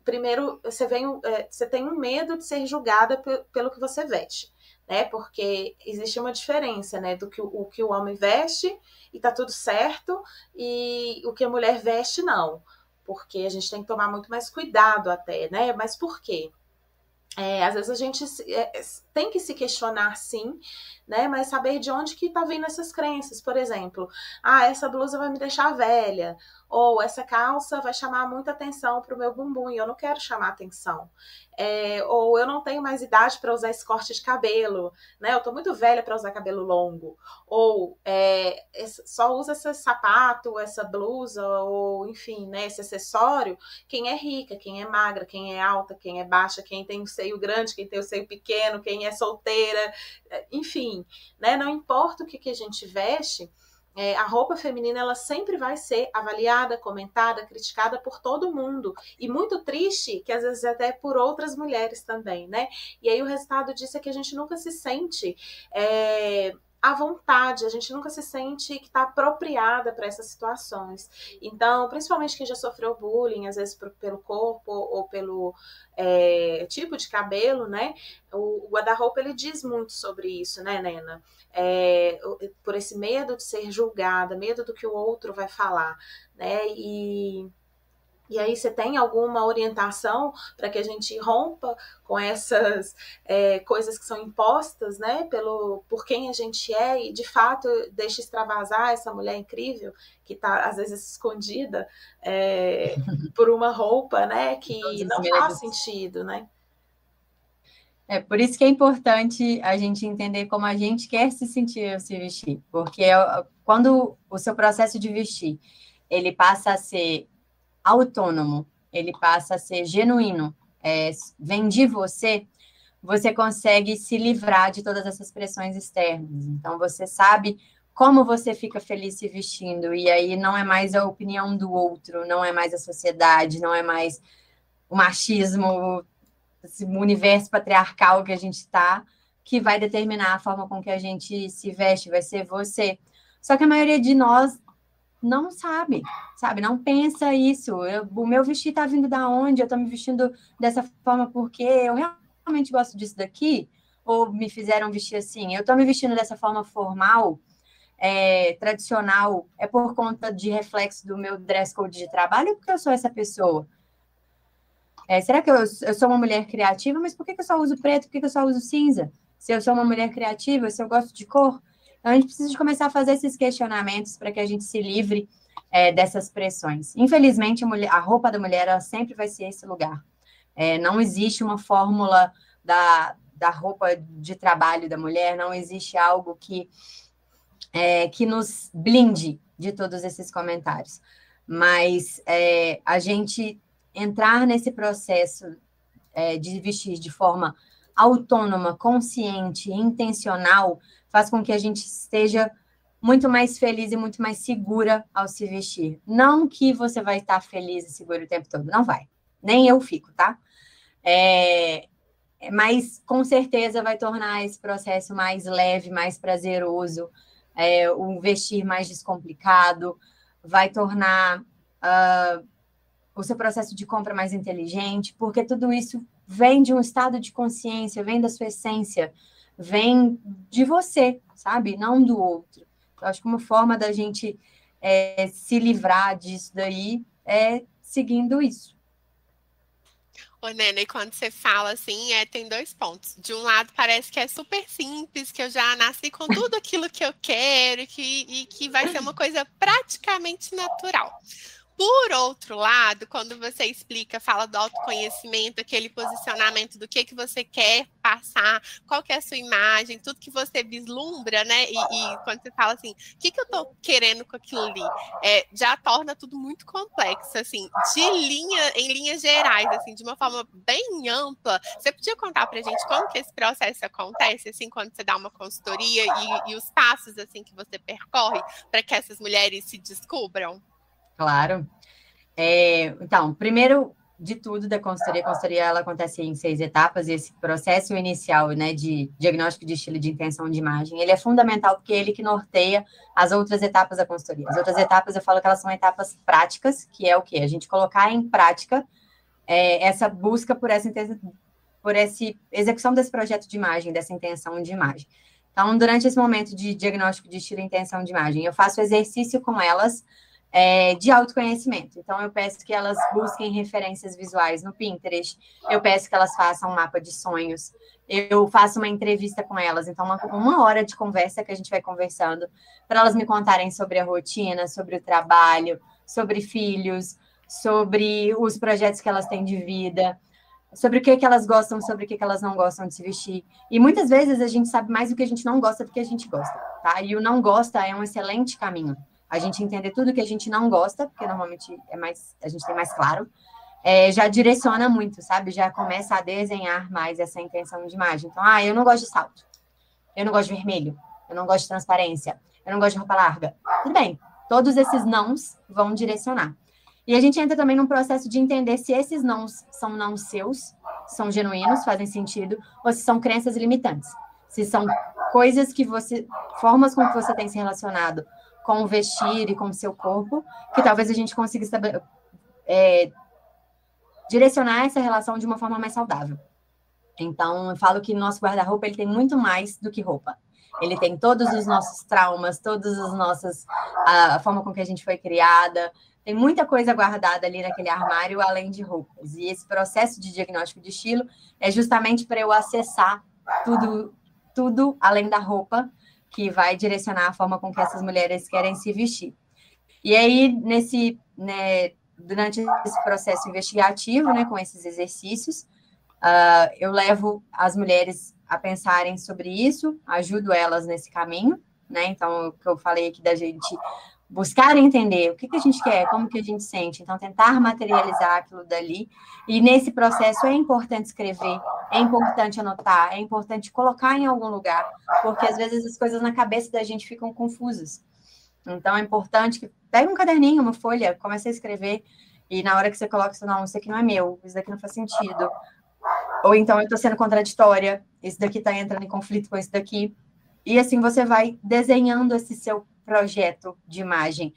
primeiro você tem um medo de ser julgada pelo que você veste, né? Porque existe uma diferença, né, do que o que o homem veste e tá tudo certo, e o que a mulher veste não. Porque a gente tem que tomar muito mais cuidado até, né? Mas por quê? Às vezes a gente tem que se questionar, sim, né? Mas saber de onde que tá vindo essas crenças. Por exemplo, essa blusa vai me deixar velha, ou essa calça vai chamar muita atenção pro meu bumbum e eu não quero chamar atenção. Ou eu não tenho mais idade para usar esse corte de cabelo, né? Eu tô muito velha para usar cabelo longo. Ou só usa esse sapato, essa blusa, ou enfim, né? Esse acessório, quem é rica, quem é magra, quem é alta, quem é baixa, quem tem o seio grande, quem tem o seio pequeno, quem é solteira, enfim, né? Não importa o que a gente veste, a roupa feminina ela sempre vai ser avaliada, comentada, criticada por todo mundo. E muito triste que às vezes até por outras mulheres também, né? E aí o resultado disso é que a gente nunca se sente à vontade, a gente nunca se sente que está apropriada para essas situações. Então, principalmente quem já sofreu bullying, às vezes pelo corpo ou pelo tipo de cabelo, né? O guarda-roupa ele diz muito sobre isso, né, Nena? Por esse medo de ser julgada, medo do que o outro vai falar, né? E aí você tem alguma orientação para que a gente rompa com essas coisas que são impostas, né, por quem a gente é e, de fato, deixa extravasar essa mulher incrível que está, às vezes, escondida por uma roupa, né, que não faz sentido, né? Por isso que é importante a gente entender como a gente quer se sentir ao se vestir, porque quando o seu processo de vestir, ele passa a ser autônomo, ele passa a ser genuíno, vem de você, você consegue se livrar de todas essas pressões externas. Então, você sabe como você fica feliz se vestindo, e aí não é mais a opinião do outro, não é mais a sociedade, não é mais o machismo, esse universo patriarcal que a gente está, que vai determinar a forma com que a gente se veste, vai ser você. Só que a maioria de nós não sabe? Não pensa isso. O meu vestir está vindo da onde? Eu estou me vestindo dessa forma porque eu realmente gosto disso daqui? Ou me fizeram vestir assim? Eu estou me vestindo dessa forma formal, tradicional, é por conta de reflexo do meu dress code de trabalho ou porque eu sou essa pessoa? Será que eu sou uma mulher criativa? Mas por que eu só uso preto? Por que eu só uso cinza? Se eu sou uma mulher criativa, se eu gosto de cor? Então, a gente precisa de começar a fazer esses questionamentos para que a gente se livre dessas pressões. Infelizmente, a roupa da mulher ela sempre vai ser esse lugar. Não existe uma fórmula da roupa de trabalho da mulher, não existe algo que nos blinde de todos esses comentários. Mas a gente entrar nesse processo de vestir de forma autônoma, consciente, intencional, faz com que a gente esteja muito mais feliz e muito mais segura ao se vestir. Não que você vai estar feliz e segura o tempo todo, não vai. Nem eu fico, tá? Mas, com certeza, vai tornar esse processo mais leve, mais prazeroso, o vestir mais descomplicado, vai tornar o seu processo de compra mais inteligente, porque tudo isso vem de um estado de consciência, vem da sua essência, vem de você, sabe? Não do outro. Eu acho que uma forma da gente se livrar disso daí é seguindo isso. Ô, Nena, e quando você fala assim, tem dois pontos. De um lado, parece que é super simples, que eu já nasci com tudo aquilo que eu quero e que vai ser uma coisa praticamente natural. Por outro lado, quando você explica, fala do autoconhecimento, aquele posicionamento do que você quer passar, qual que é a sua imagem, tudo que você vislumbra, né? E quando você fala assim, o que eu tô querendo com aquilo ali? Já torna tudo muito complexo, assim, em linhas gerais, assim, de uma forma bem ampla. Você podia contar pra gente como que esse processo acontece, assim, quando você dá uma consultoria e os passos, assim, que você percorre para que essas mulheres se descubram? Claro. Então, primeiro, de tudo da consultoria. A consultoria, ela acontece em 6 etapas, e esse processo inicial, né, de diagnóstico de estilo, de intenção de imagem, ele é fundamental porque é ele que norteia as outras etapas da consultoria. As outras etapas, eu falo que elas são etapas práticas, que é o quê? A gente colocar em prática essa busca por essa execução desse projeto de imagem, dessa intenção de imagem. Então, durante esse momento de diagnóstico de estilo e intenção de imagem, eu faço exercício com elas de autoconhecimento. Então, eu peço que elas busquem referências visuais no Pinterest, eu peço que elas façam um mapa de sonhos, eu faço uma entrevista com elas, então uma hora de conversa que a gente vai conversando, para elas me contarem sobre a rotina, sobre o trabalho, sobre filhos, sobre os projetos que elas têm de vida, sobre o que elas gostam, sobre o que elas não gostam de se vestir. E muitas vezes a gente sabe mais do que a gente não gosta do que a gente gosta, tá? E o não gosta é um excelente caminho. A gente entender tudo que a gente não gosta, porque normalmente a gente tem mais claro, já direciona muito, sabe? Já começa a desenhar mais essa intenção de imagem. Então, eu não gosto de salto, eu não gosto de vermelho, eu não gosto de transparência, eu não gosto de roupa larga. Tudo bem, todos esses nãos vão direcionar. E a gente entra também num processo de entender se esses nãos são não seus, são genuínos, fazem sentido, ou se são crenças limitantes. Se são coisas formas com que você tem se relacionado com o vestir e com o seu corpo, que talvez a gente consiga direcionar essa relação de uma forma mais saudável. Então, eu falo que nosso guarda-roupa, ele tem muito mais do que roupa. Ele tem todos os nossos traumas, a forma com que a gente foi criada. Tem muita coisa guardada ali naquele armário, além de roupas. E esse processo de diagnóstico de estilo é justamente para eu acessar tudo além da roupa, que vai direcionar a forma com que essas mulheres querem se vestir. E aí, durante esse processo investigativo, né, com esses exercícios, eu levo as mulheres a pensarem sobre isso, ajudo elas nesse caminho, né? Então, o que eu falei aqui da gente buscar entender o que a gente quer, como que a gente sente, então tentar materializar aquilo dali. E nesse processo é importante escrever, é importante anotar, é importante colocar em algum lugar, porque às vezes as coisas na cabeça da gente ficam confusas. Então é importante que pegue um caderninho, uma folha, comece a escrever, e na hora que você coloca, não, isso aqui não é meu, isso daqui não faz sentido. Ou então eu estou sendo contraditória, isso daqui está entrando em conflito com isso daqui. E assim você vai desenhando esse seu projeto de imagem,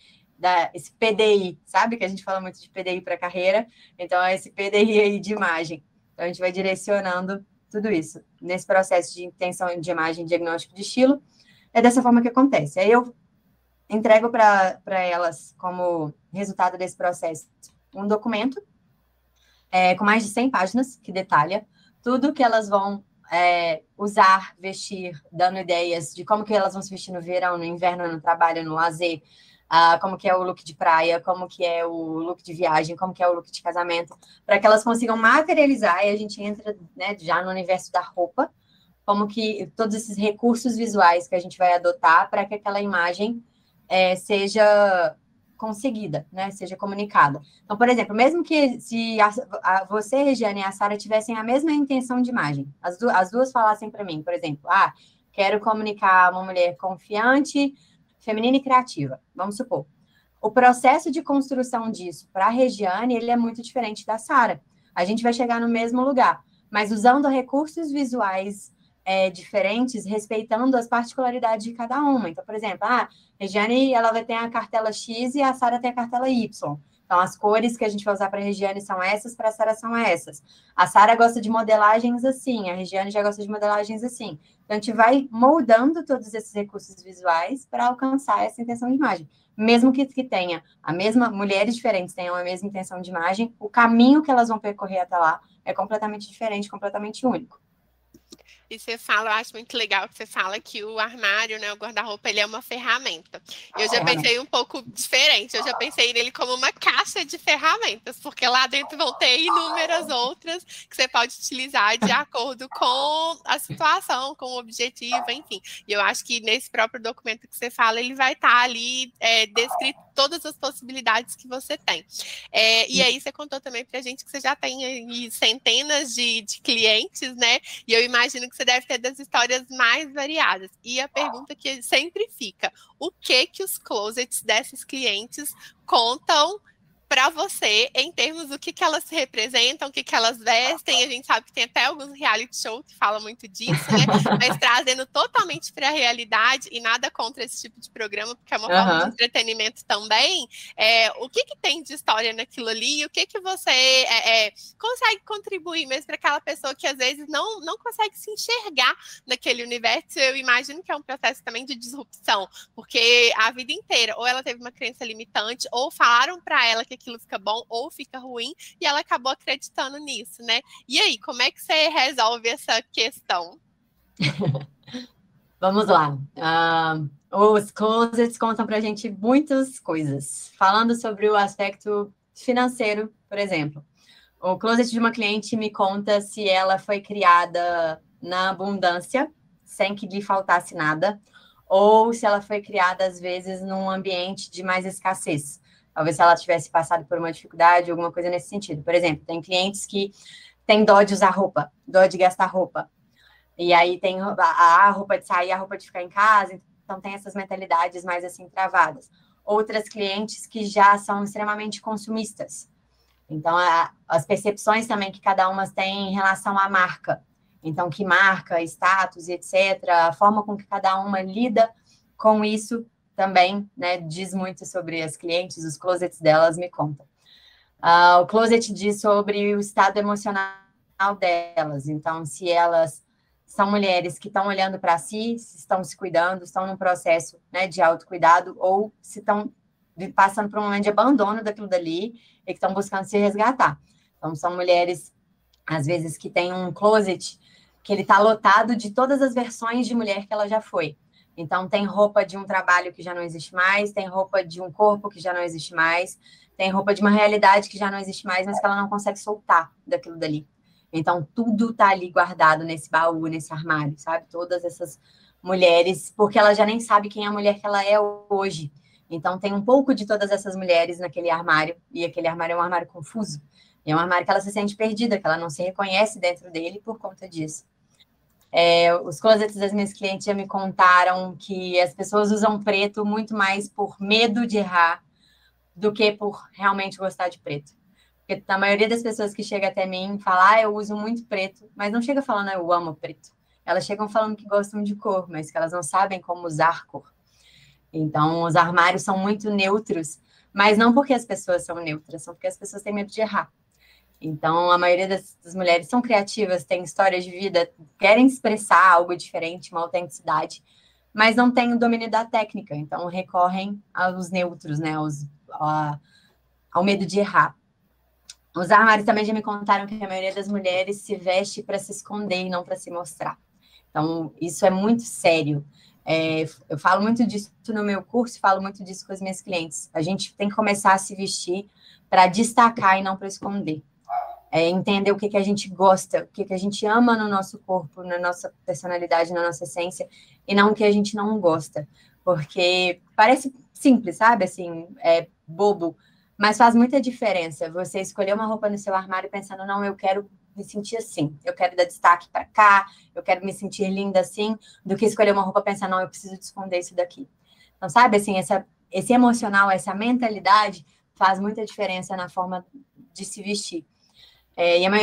esse PDI, sabe? Que a gente fala muito de PDI para carreira. Então, é esse PDI aí de imagem. Então, a gente vai direcionando tudo isso. Nesse processo de intenção de imagem, diagnóstico de estilo, é dessa forma que acontece. Aí eu entrego para elas, como resultado desse processo, um documento com mais de 100 páginas, que detalha tudo que elas vão usar, vestir, dando ideias de como que elas vão se vestir no verão, no inverno, no trabalho, no lazer, como que é o look de praia, como que é o look de viagem, como que é o look de casamento, para que elas consigam materializar, e a gente entra, né, já no universo da roupa, como que todos esses recursos visuais que a gente vai adotar para que aquela imagem seja conseguida, né, seja comunicada. Então, por exemplo, mesmo que se você, Regiane, e a Sara tivessem a mesma intenção de imagem, as duas falassem para mim, por exemplo, quero comunicar uma mulher confiante, feminina e criativa, vamos supor. O processo de construção disso para a Regiane, ele é muito diferente da Sara. A gente vai chegar no mesmo lugar, mas usando recursos visuais diferentes, respeitando as particularidades de cada uma. Então, por exemplo, Regiane, ela vai ter a cartela X e a Sara tem a cartela Y. Então, as cores que a gente vai usar para a Regiane são essas, para a Sara são essas. A Sara gosta de modelagens assim, a Regiane já gosta de modelagens assim. Então, a gente vai moldando todos esses recursos visuais para alcançar essa intenção de imagem. Mesmo que tenha mulheres diferentes tenham a mesma intenção de imagem, o caminho que elas vão percorrer até lá é completamente diferente, completamente único. E você fala, eu acho muito legal que você fala que o armário, né, o guarda-roupa, ele é uma ferramenta. Eu já pensei um pouco diferente, eu já pensei nele como uma caixa de ferramentas, porque lá dentro vão ter inúmeras outras que você pode utilizar de acordo com a situação, com o objetivo, enfim. E eu acho que nesse próprio documento que você fala, ele vai estar ali descrito todas as possibilidades que você tem. E aí você contou também pra gente que você já tem aí centenas de clientes, né? E eu imagino que você deve ter das histórias mais variadas. E a pergunta que sempre fica, o que os closets desses clientes contam para você, em termos do que elas representam, o que elas vestem. A gente sabe que tem até alguns reality shows que falam muito disso, né? Mas trazendo totalmente para a realidade, e nada contra esse tipo de programa, porque é uma forma de entretenimento também. O que tem de história naquilo ali? O que você consegue contribuir mesmo para aquela pessoa que às vezes não consegue se enxergar naquele universo? Eu imagino que é um processo também de disrupção, porque a vida inteira, ou ela teve uma crença limitante, ou falaram para ela que aquilo fica bom ou fica ruim, e ela acabou acreditando nisso, né? E aí, como é que você resolve essa questão? Vamos lá. Os closets contam para a gente muitas coisas. Falando sobre o aspecto financeiro, por exemplo. O closet de uma cliente me conta se ela foi criada na abundância, sem que lhe faltasse nada, ou se ela foi criada, às vezes, num ambiente de mais escassez. Talvez se ela tivesse passado por uma dificuldade, alguma coisa nesse sentido. Por exemplo, tem clientes que têm dó de usar roupa, dó de gastar roupa. E aí tem a roupa de sair, a roupa de ficar em casa. Então, tem essas mentalidades mais, assim, travadas. Outras clientes que já são extremamente consumistas. Então, as percepções também que cada uma tem em relação à marca. Então, que marca, status, etc., a forma com que cada uma lida com isso também, né, diz muito sobre as clientes, os closets delas me contam. O closet diz sobre o estado emocional delas. Então, se elas são mulheres que estão olhando para si, se estão se cuidando, estão num processo, né, de autocuidado, ou se estão passando por um momento de abandono daquilo dali e que estão buscando se resgatar. Então, são mulheres, às vezes, que têm um closet que ele está lotado de todas as versões de mulher que ela já foi. Então, tem roupa de um trabalho que já não existe mais, tem roupa de um corpo que já não existe mais, tem roupa de uma realidade que já não existe mais, mas que ela não consegue soltar daquilo dali. Então, tudo está ali guardado nesse baú, nesse armário, sabe? Todas essas mulheres, porque ela já nem sabe quem é a mulher que ela é hoje. Então, tem um pouco de todas essas mulheres naquele armário, e aquele armário é um armário confuso. É um armário que ela se sente perdida, que ela não se reconhece dentro dele por conta disso. Os closets das minhas clientes já me contaram que as pessoas usam preto muito mais por medo de errar do que por realmente gostar de preto. Porque a maioria das pessoas que chega até mim fala, eu uso muito preto, mas não chega falando, eu amo preto. Elas chegam falando que gostam de cor, mas que elas não sabem como usar cor. Então, os armários são muito neutros, mas não porque as pessoas são neutras, são porque as pessoas têm medo de errar. Então, a maioria das mulheres são criativas, têm histórias de vida, querem expressar algo diferente, uma autenticidade, mas não têm o domínio da técnica, então recorrem aos neutros, né, ao medo de errar. Os armários também já me contaram que a maioria das mulheres se veste para se esconder e não para se mostrar. Então, isso é muito sério. Eu falo muito disso no meu curso, falo muito disso com as minhas clientes. A gente tem que começar a se vestir para destacar e não para esconder. Entender o que a gente gosta, o que a gente ama no nosso corpo, na nossa personalidade, na nossa essência, e não o que a gente não gosta. Porque parece simples, sabe? Assim, é bobo, mas faz muita diferença você escolher uma roupa no seu armário pensando, não, eu quero me sentir assim, eu quero dar destaque para cá, eu quero me sentir linda assim, do que escolher uma roupa pensando, não, eu preciso esconder isso daqui. Então, sabe, assim, esse emocional, essa mentalidade faz muita diferença na forma de se vestir.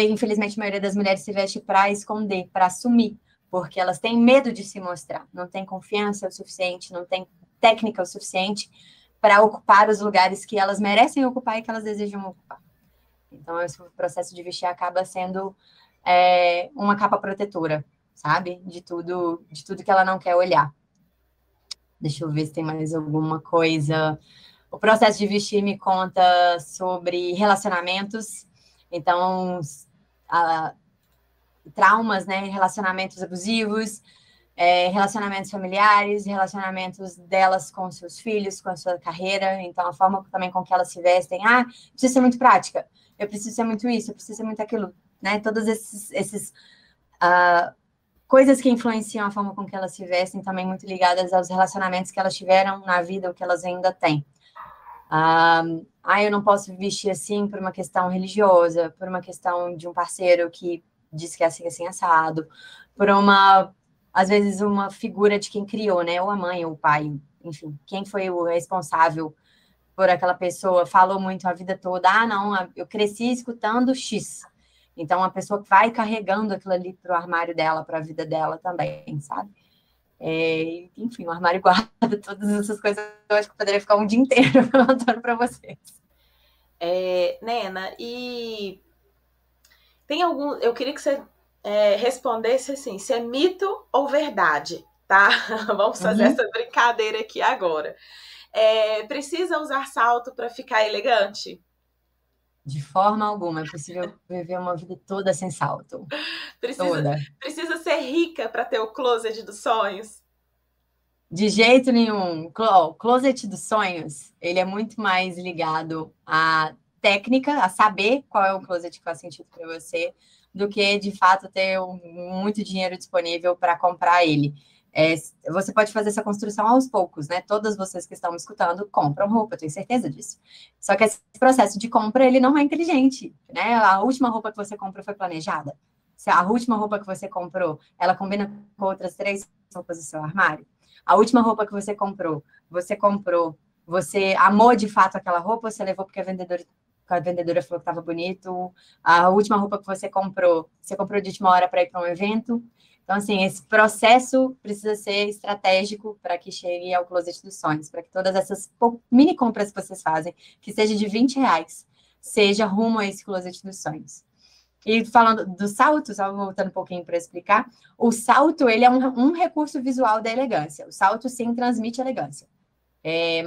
Infelizmente, a maioria das mulheres se veste para esconder, para assumir, porque elas têm medo de se mostrar, não tem confiança o suficiente, não tem técnica o suficiente para ocupar os lugares que elas merecem ocupar e que elas desejam ocupar. Então, esse processo de vestir acaba sendo uma capa protetora, sabe? De tudo que ela não quer olhar. Deixa eu ver se tem mais alguma coisa. O processo de vestir me conta sobre relacionamentos. Então, traumas, né? Relacionamentos abusivos, relacionamentos familiares, relacionamentos delas com seus filhos, com a sua carreira. Então, a forma também com que elas se vestem. Preciso ser muito prática. Eu preciso ser muito isso, eu preciso ser muito aquilo. Né? Todas esses coisas que influenciam a forma com que elas se vestem, também muito ligadas aos relacionamentos que elas tiveram na vida ou que elas ainda têm. Eu não posso vestir assim por uma questão religiosa, por uma questão de um parceiro que diz que é assim assado, por às vezes, uma figura de quem criou, né? Ou a mãe, ou o pai, enfim, quem foi o responsável por aquela pessoa, falou muito a vida toda, ah, não, eu cresci escutando X. Então, a pessoa vai carregando aquilo ali para o armário dela, para a vida dela também, sabe? Enfim, o armário guarda todas essas coisas. Eu acho que eu poderia ficar um dia inteiro falando para vocês. Nena, e tem algum... Eu queria que você respondesse assim, se é mito ou verdade, tá? Vamos fazer essa brincadeira aqui agora. Precisa usar salto para ficar elegante? De forma alguma. É possível viver uma vida toda sem salto. Precisa ser rica para ter o closet dos sonhos? De jeito nenhum. O closet dos sonhos, ele é muito mais ligado à técnica, a saber qual é o closet que faz sentido para você, do que, de fato, ter muito dinheiro disponível para comprar ele. Você pode fazer essa construção aos poucos, né? Todas vocês que estão me escutando compram roupa, eu tenho certeza disso. Só que esse processo de compra, ele não é inteligente, né? A última roupa que você comprou foi planejada. Se a última roupa que você comprou, ela combina com outras 3 roupas do seu armário? A última roupa que você comprou, você amou de fato aquela roupa, você levou porque a vendedora falou que estava bonito. A última roupa que você comprou de última hora para ir para um evento. Então, assim, esse processo precisa ser estratégico para que chegue ao closet dos sonhos, para que todas essas mini compras que vocês fazem, que seja de R$20, seja rumo a esse closet dos sonhos. E falando do salto, só voltando um pouquinho para explicar, o salto, ele é um recurso visual da elegância. O salto, sim, transmite elegância.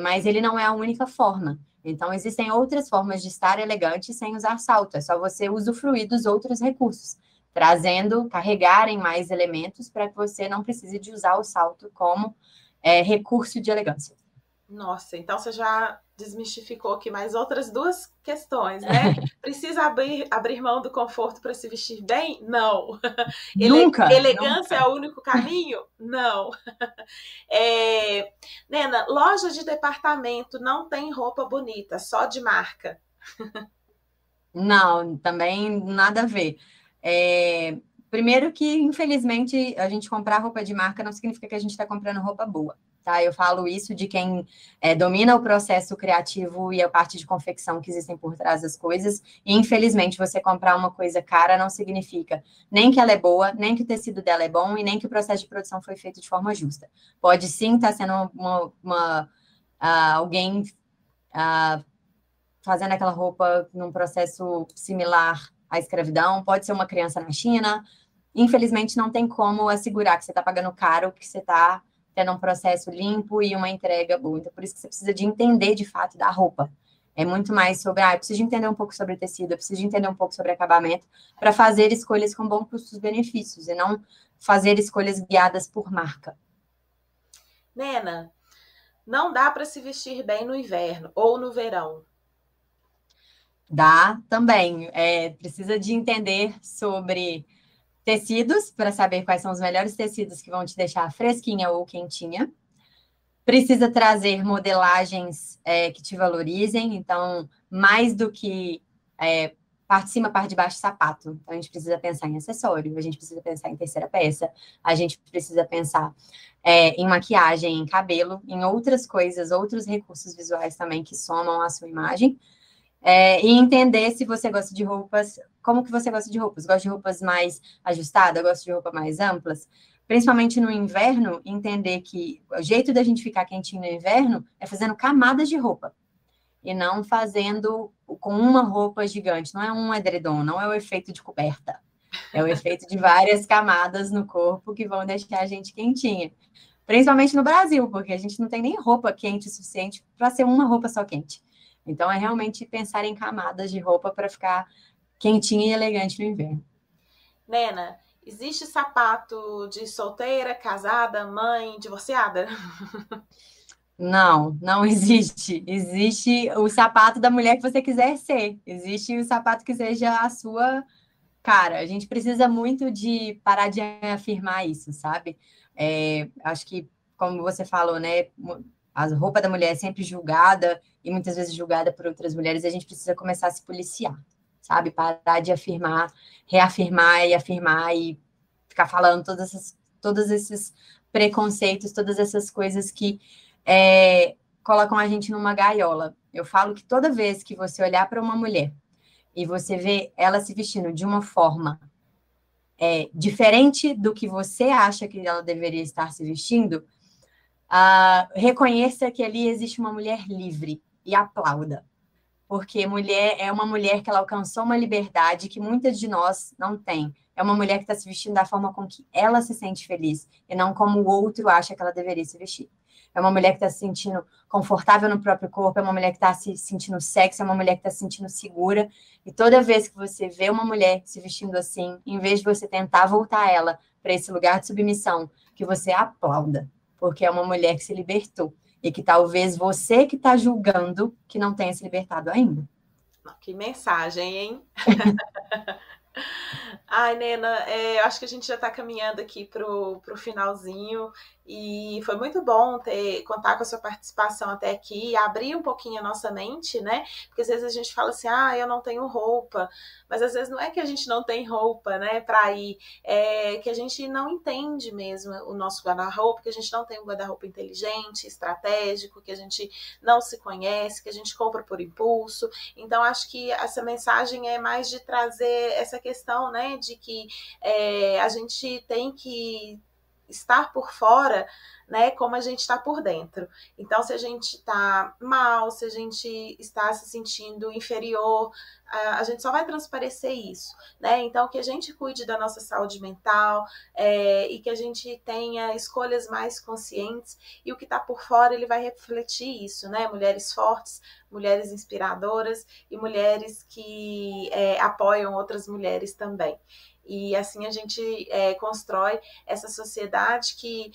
Mas ele não é a única forma. Então, existem outras formas de estar elegante sem usar salto. É só você usufruir dos outros recursos, carregarem mais elementos para que você não precise de usar o salto como recurso de elegância. Nossa, então você já desmistificou aqui mais outras 2 questões, né? Precisa abrir mão do conforto para se vestir bem? Não. Nunca. Elegância é o único caminho? Não. Nena, loja de departamento não tem roupa bonita, só de marca. Não, também nada a ver. Primeiro que, infelizmente, a gente comprar roupa de marca não significa que a gente está comprando roupa boa, tá? Eu falo isso de quem domina o processo criativo e a parte de confecção que existem por trás das coisas. E, infelizmente, você comprar uma coisa cara não significa nem que ela é boa, nem que o tecido dela é bom e nem que o processo de produção foi feito de forma justa. Pode sim estar sendo alguém fazendo aquela roupa num processo similar à escravidão, pode ser uma criança na China. Infelizmente, não tem como assegurar que você está pagando caro, que você está tendo um processo limpo e uma entrega boa. Então, por isso que você precisa de entender, de fato, da roupa. É muito mais sobre, eu preciso de entender um pouco sobre o tecido, eu preciso de entender um pouco sobre acabamento, para fazer escolhas com bons custos-benefícios, e não fazer escolhas guiadas por marca. Nena, não dá para se vestir bem no inverno ou no verão? Dá também. Precisa de entender sobre tecidos, para saber quais são os melhores tecidos que vão te deixar fresquinha ou quentinha. Precisa trazer modelagens que te valorizem, então, mais do que parte de cima, parte de baixo, sapato. Então, a gente precisa pensar em acessório, a gente precisa pensar em terceira peça, a gente precisa pensar em maquiagem, em cabelo, em outras coisas, outros recursos visuais também que somam a sua imagem. E entender se você gosta de roupas, como que você gosta de roupas. Gosta de roupas mais ajustadas, gosta de roupas mais amplas? Principalmente no inverno, entender que o jeito da gente ficar quentinho no inverno é fazendo camadas de roupa. E não fazendo com uma roupa gigante. Não é um edredom, não é o efeito de coberta. É o efeito de várias camadas no corpo que vão deixar a gente quentinha. Principalmente no Brasil, porque a gente não tem nem roupa quente o suficiente para ser uma roupa só quente. Então, é realmente pensar em camadas de roupa para ficar quentinha e elegante no inverno. Nena, existe sapato de solteira, casada, mãe, divorciada? Não, não existe. Existe o sapato da mulher que você quiser ser. Existe o sapato que seja a sua cara. A gente precisa muito de parar de afirmar isso, sabe? Acho que, como você falou, né? A roupa da mulher é sempre julgada e muitas vezes julgada por outras mulheres, e a gente precisa começar a se policiar, sabe? Parar de afirmar, reafirmar e afirmar e ficar falando todos esses preconceitos, todas essas coisas que colocam a gente numa gaiola. Eu falo que toda vez que você olhar para uma mulher e você vê ela se vestindo de uma forma diferente do que você acha que ela deveria estar se vestindo, reconheça que ali existe uma mulher livre e aplauda. Porque mulher é uma mulher que ela alcançou uma liberdade que muitas de nós não tem. É uma mulher que está se vestindo da forma com que ela se sente feliz, e não como o outro acha que ela deveria se vestir. É uma mulher que está se sentindo confortável no próprio corpo, é uma mulher que está se sentindo sexy, é uma mulher que está se sentindo segura. E toda vez que você vê uma mulher se vestindo assim, em vez de você tentar voltar ela para esse lugar de submissão, que você aplauda, porque é uma mulher que se libertou. E que talvez você que está julgando que não tenha se libertado ainda. Que mensagem, hein? Ai, Nena, eu acho que a gente já está caminhando aqui pro finalzinho e foi muito bom contar com a sua participação até aqui, abrir um pouquinho a nossa mente, né? Porque às vezes a gente fala assim, eu não tenho roupa, mas às vezes não é que a gente não tem roupa, né, para ir, é que a gente não entende mesmo o nosso guarda-roupa, que a gente não tem um guarda-roupa inteligente, estratégico, que a gente não se conhece, que a gente compra por impulso. Então, acho que essa mensagem é mais de trazer essa questão, né, de que a gente tem que estar por fora, né, como a gente está por dentro. Então, se a gente está mal, se a gente está se sentindo inferior, a gente só vai transparecer isso, né? Então, que a gente cuide da nossa saúde mental e que a gente tenha escolhas mais conscientes, e o que está por fora, ele vai refletir isso, né? Mulheres fortes, mulheres inspiradoras e mulheres que apoiam outras mulheres também. E assim a gente constrói essa sociedade que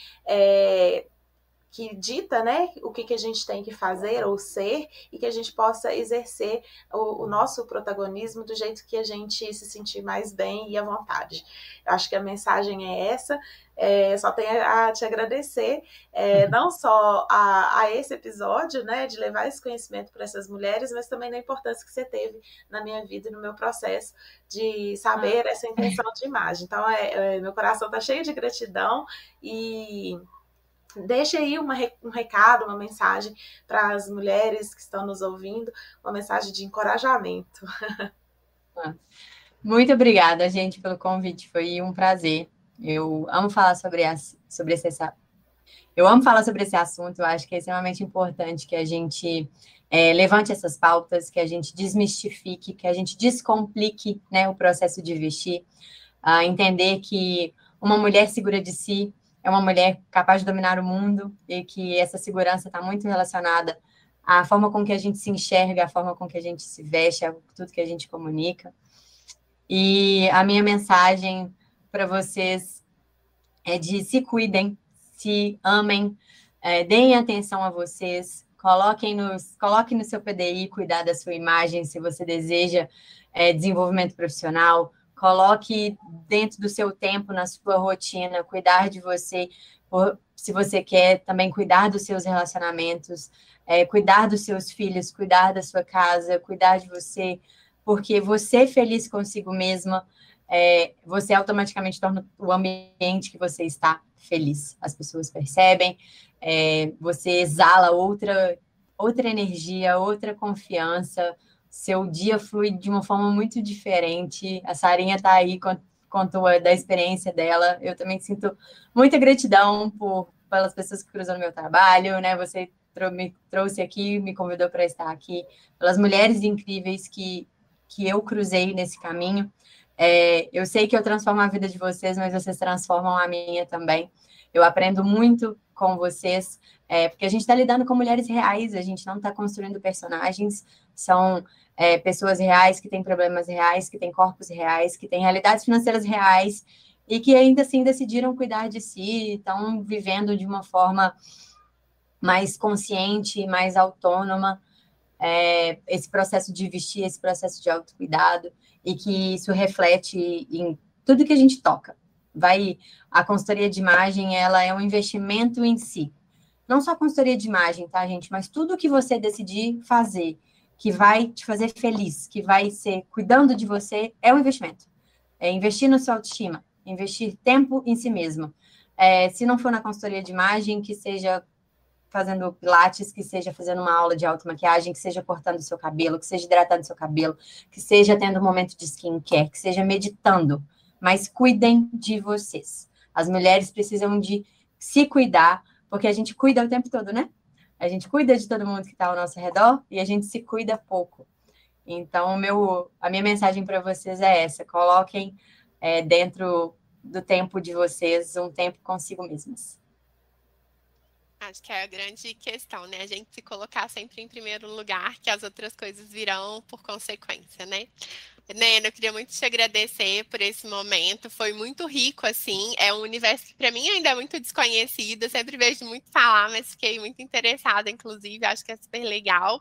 dita, né, o que a gente tem que fazer ou ser, e que a gente possa exercer o nosso protagonismo do jeito que a gente se sentir mais bem e à vontade. Eu acho que a mensagem é essa. Só tenho a te agradecer, não só a esse episódio, né, de levar esse conhecimento para essas mulheres, mas também da importância que você teve na minha vida e no meu processo de saber essa intenção de imagem. Então, meu coração está cheio de gratidão, e deixa aí um recado, uma mensagem para as mulheres que estão nos ouvindo, uma mensagem de encorajamento. Muito obrigada, gente, pelo convite. Foi um prazer. Eu amo falar sobre esse assunto. Eu acho que é extremamente importante que a gente levante essas pautas, que a gente desmistifique, que a gente descomplique, né, o processo de vestir, entender que uma mulher segura de si é uma mulher capaz de dominar o mundo, e que essa segurança está muito relacionada à forma com que a gente se enxerga, à forma com que a gente se veste, a tudo que a gente comunica. E a minha mensagem para vocês é de se cuidem, se amem, deem atenção a vocês, coloquem no seu PDI cuidar da sua imagem, se você deseja desenvolvimento profissional. Coloque dentro do seu tempo, na sua rotina, cuidar de você, se você quer também cuidar dos seus relacionamentos, cuidar dos seus filhos, cuidar da sua casa, cuidar de você, porque você feliz consigo mesma, você automaticamente torna o ambiente que você está feliz. As pessoas percebem, você exala outra energia, outra confiança, seu dia flui de uma forma muito diferente. A Sarinha está aí, contou da experiência dela. Eu também sinto muita gratidão pelas pessoas que cruzam no meu trabalho, né? Você me trouxe aqui, me convidou para estar aqui, pelas mulheres incríveis que eu cruzei nesse caminho. Eu sei que eu transformo a vida de vocês, mas vocês transformam a minha também. Eu aprendo muito com vocês, porque a gente está lidando com mulheres reais, a gente não está construindo personagens, são pessoas reais, que têm problemas reais, que têm corpos reais, que têm realidades financeiras reais, e que ainda assim decidiram cuidar de si, estão vivendo de uma forma mais consciente, mais autônoma, esse processo de vestir, esse processo de autocuidado, e que isso reflete em tudo que a gente toca. A consultoria de imagem, ela é um investimento em si. Não só a consultoria de imagem, tá, gente? Mas tudo que você decidir fazer, que vai te fazer feliz, que vai ser cuidando de você, é um investimento. Investir na sua autoestima, investir tempo em si mesmo. Se não for na consultoria de imagem, que seja fazendo pilates, que seja fazendo uma aula de automaquiagem, que seja cortando o seu cabelo, que seja hidratando o seu cabelo, que seja tendo um momento de skincare, que seja meditando. Mas cuidem de vocês. As mulheres precisam de se cuidar, porque a gente cuida o tempo todo, né? A gente cuida de todo mundo que está ao nosso redor e a gente se cuida pouco. Então, a minha mensagem para vocês é essa. Coloquem dentro do tempo de vocês um tempo consigo mesmas. Acho que é a grande questão, né? A gente se colocar sempre em primeiro lugar, que as outras coisas virão por consequência, né? Nena, eu queria muito te agradecer por esse momento, foi muito rico, assim, é um universo que para mim ainda é muito desconhecido, eu sempre vejo muito falar, mas fiquei muito interessada, inclusive, acho que é super legal.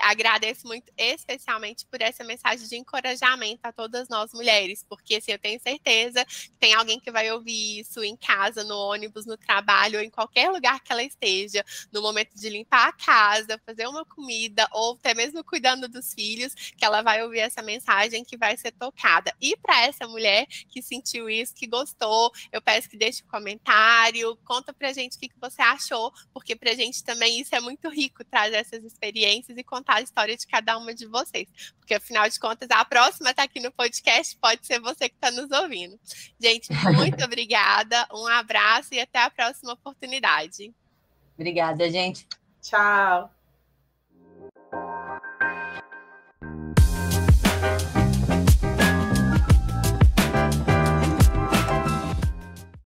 Agradeço muito, especialmente por essa mensagem de encorajamento a todas nós mulheres, porque assim, eu tenho certeza que tem alguém que vai ouvir isso em casa, no ônibus, no trabalho, ou em qualquer lugar que ela esteja, no momento de limpar a casa, fazer uma comida, ou até mesmo cuidando dos filhos, que ela vai ouvir essa mensagem que vai ser tocada. E para essa mulher que sentiu isso, que gostou, eu peço que deixe um comentário, conta pra gente o que você achou, porque pra gente também isso é muito rico, trazer essas experiências e contar a história de cada uma de vocês. Porque, afinal de contas, a próxima tá aqui no podcast, pode ser você que está nos ouvindo. Gente, muito obrigada, um abraço e até a próxima oportunidade. Obrigada, gente. Tchau.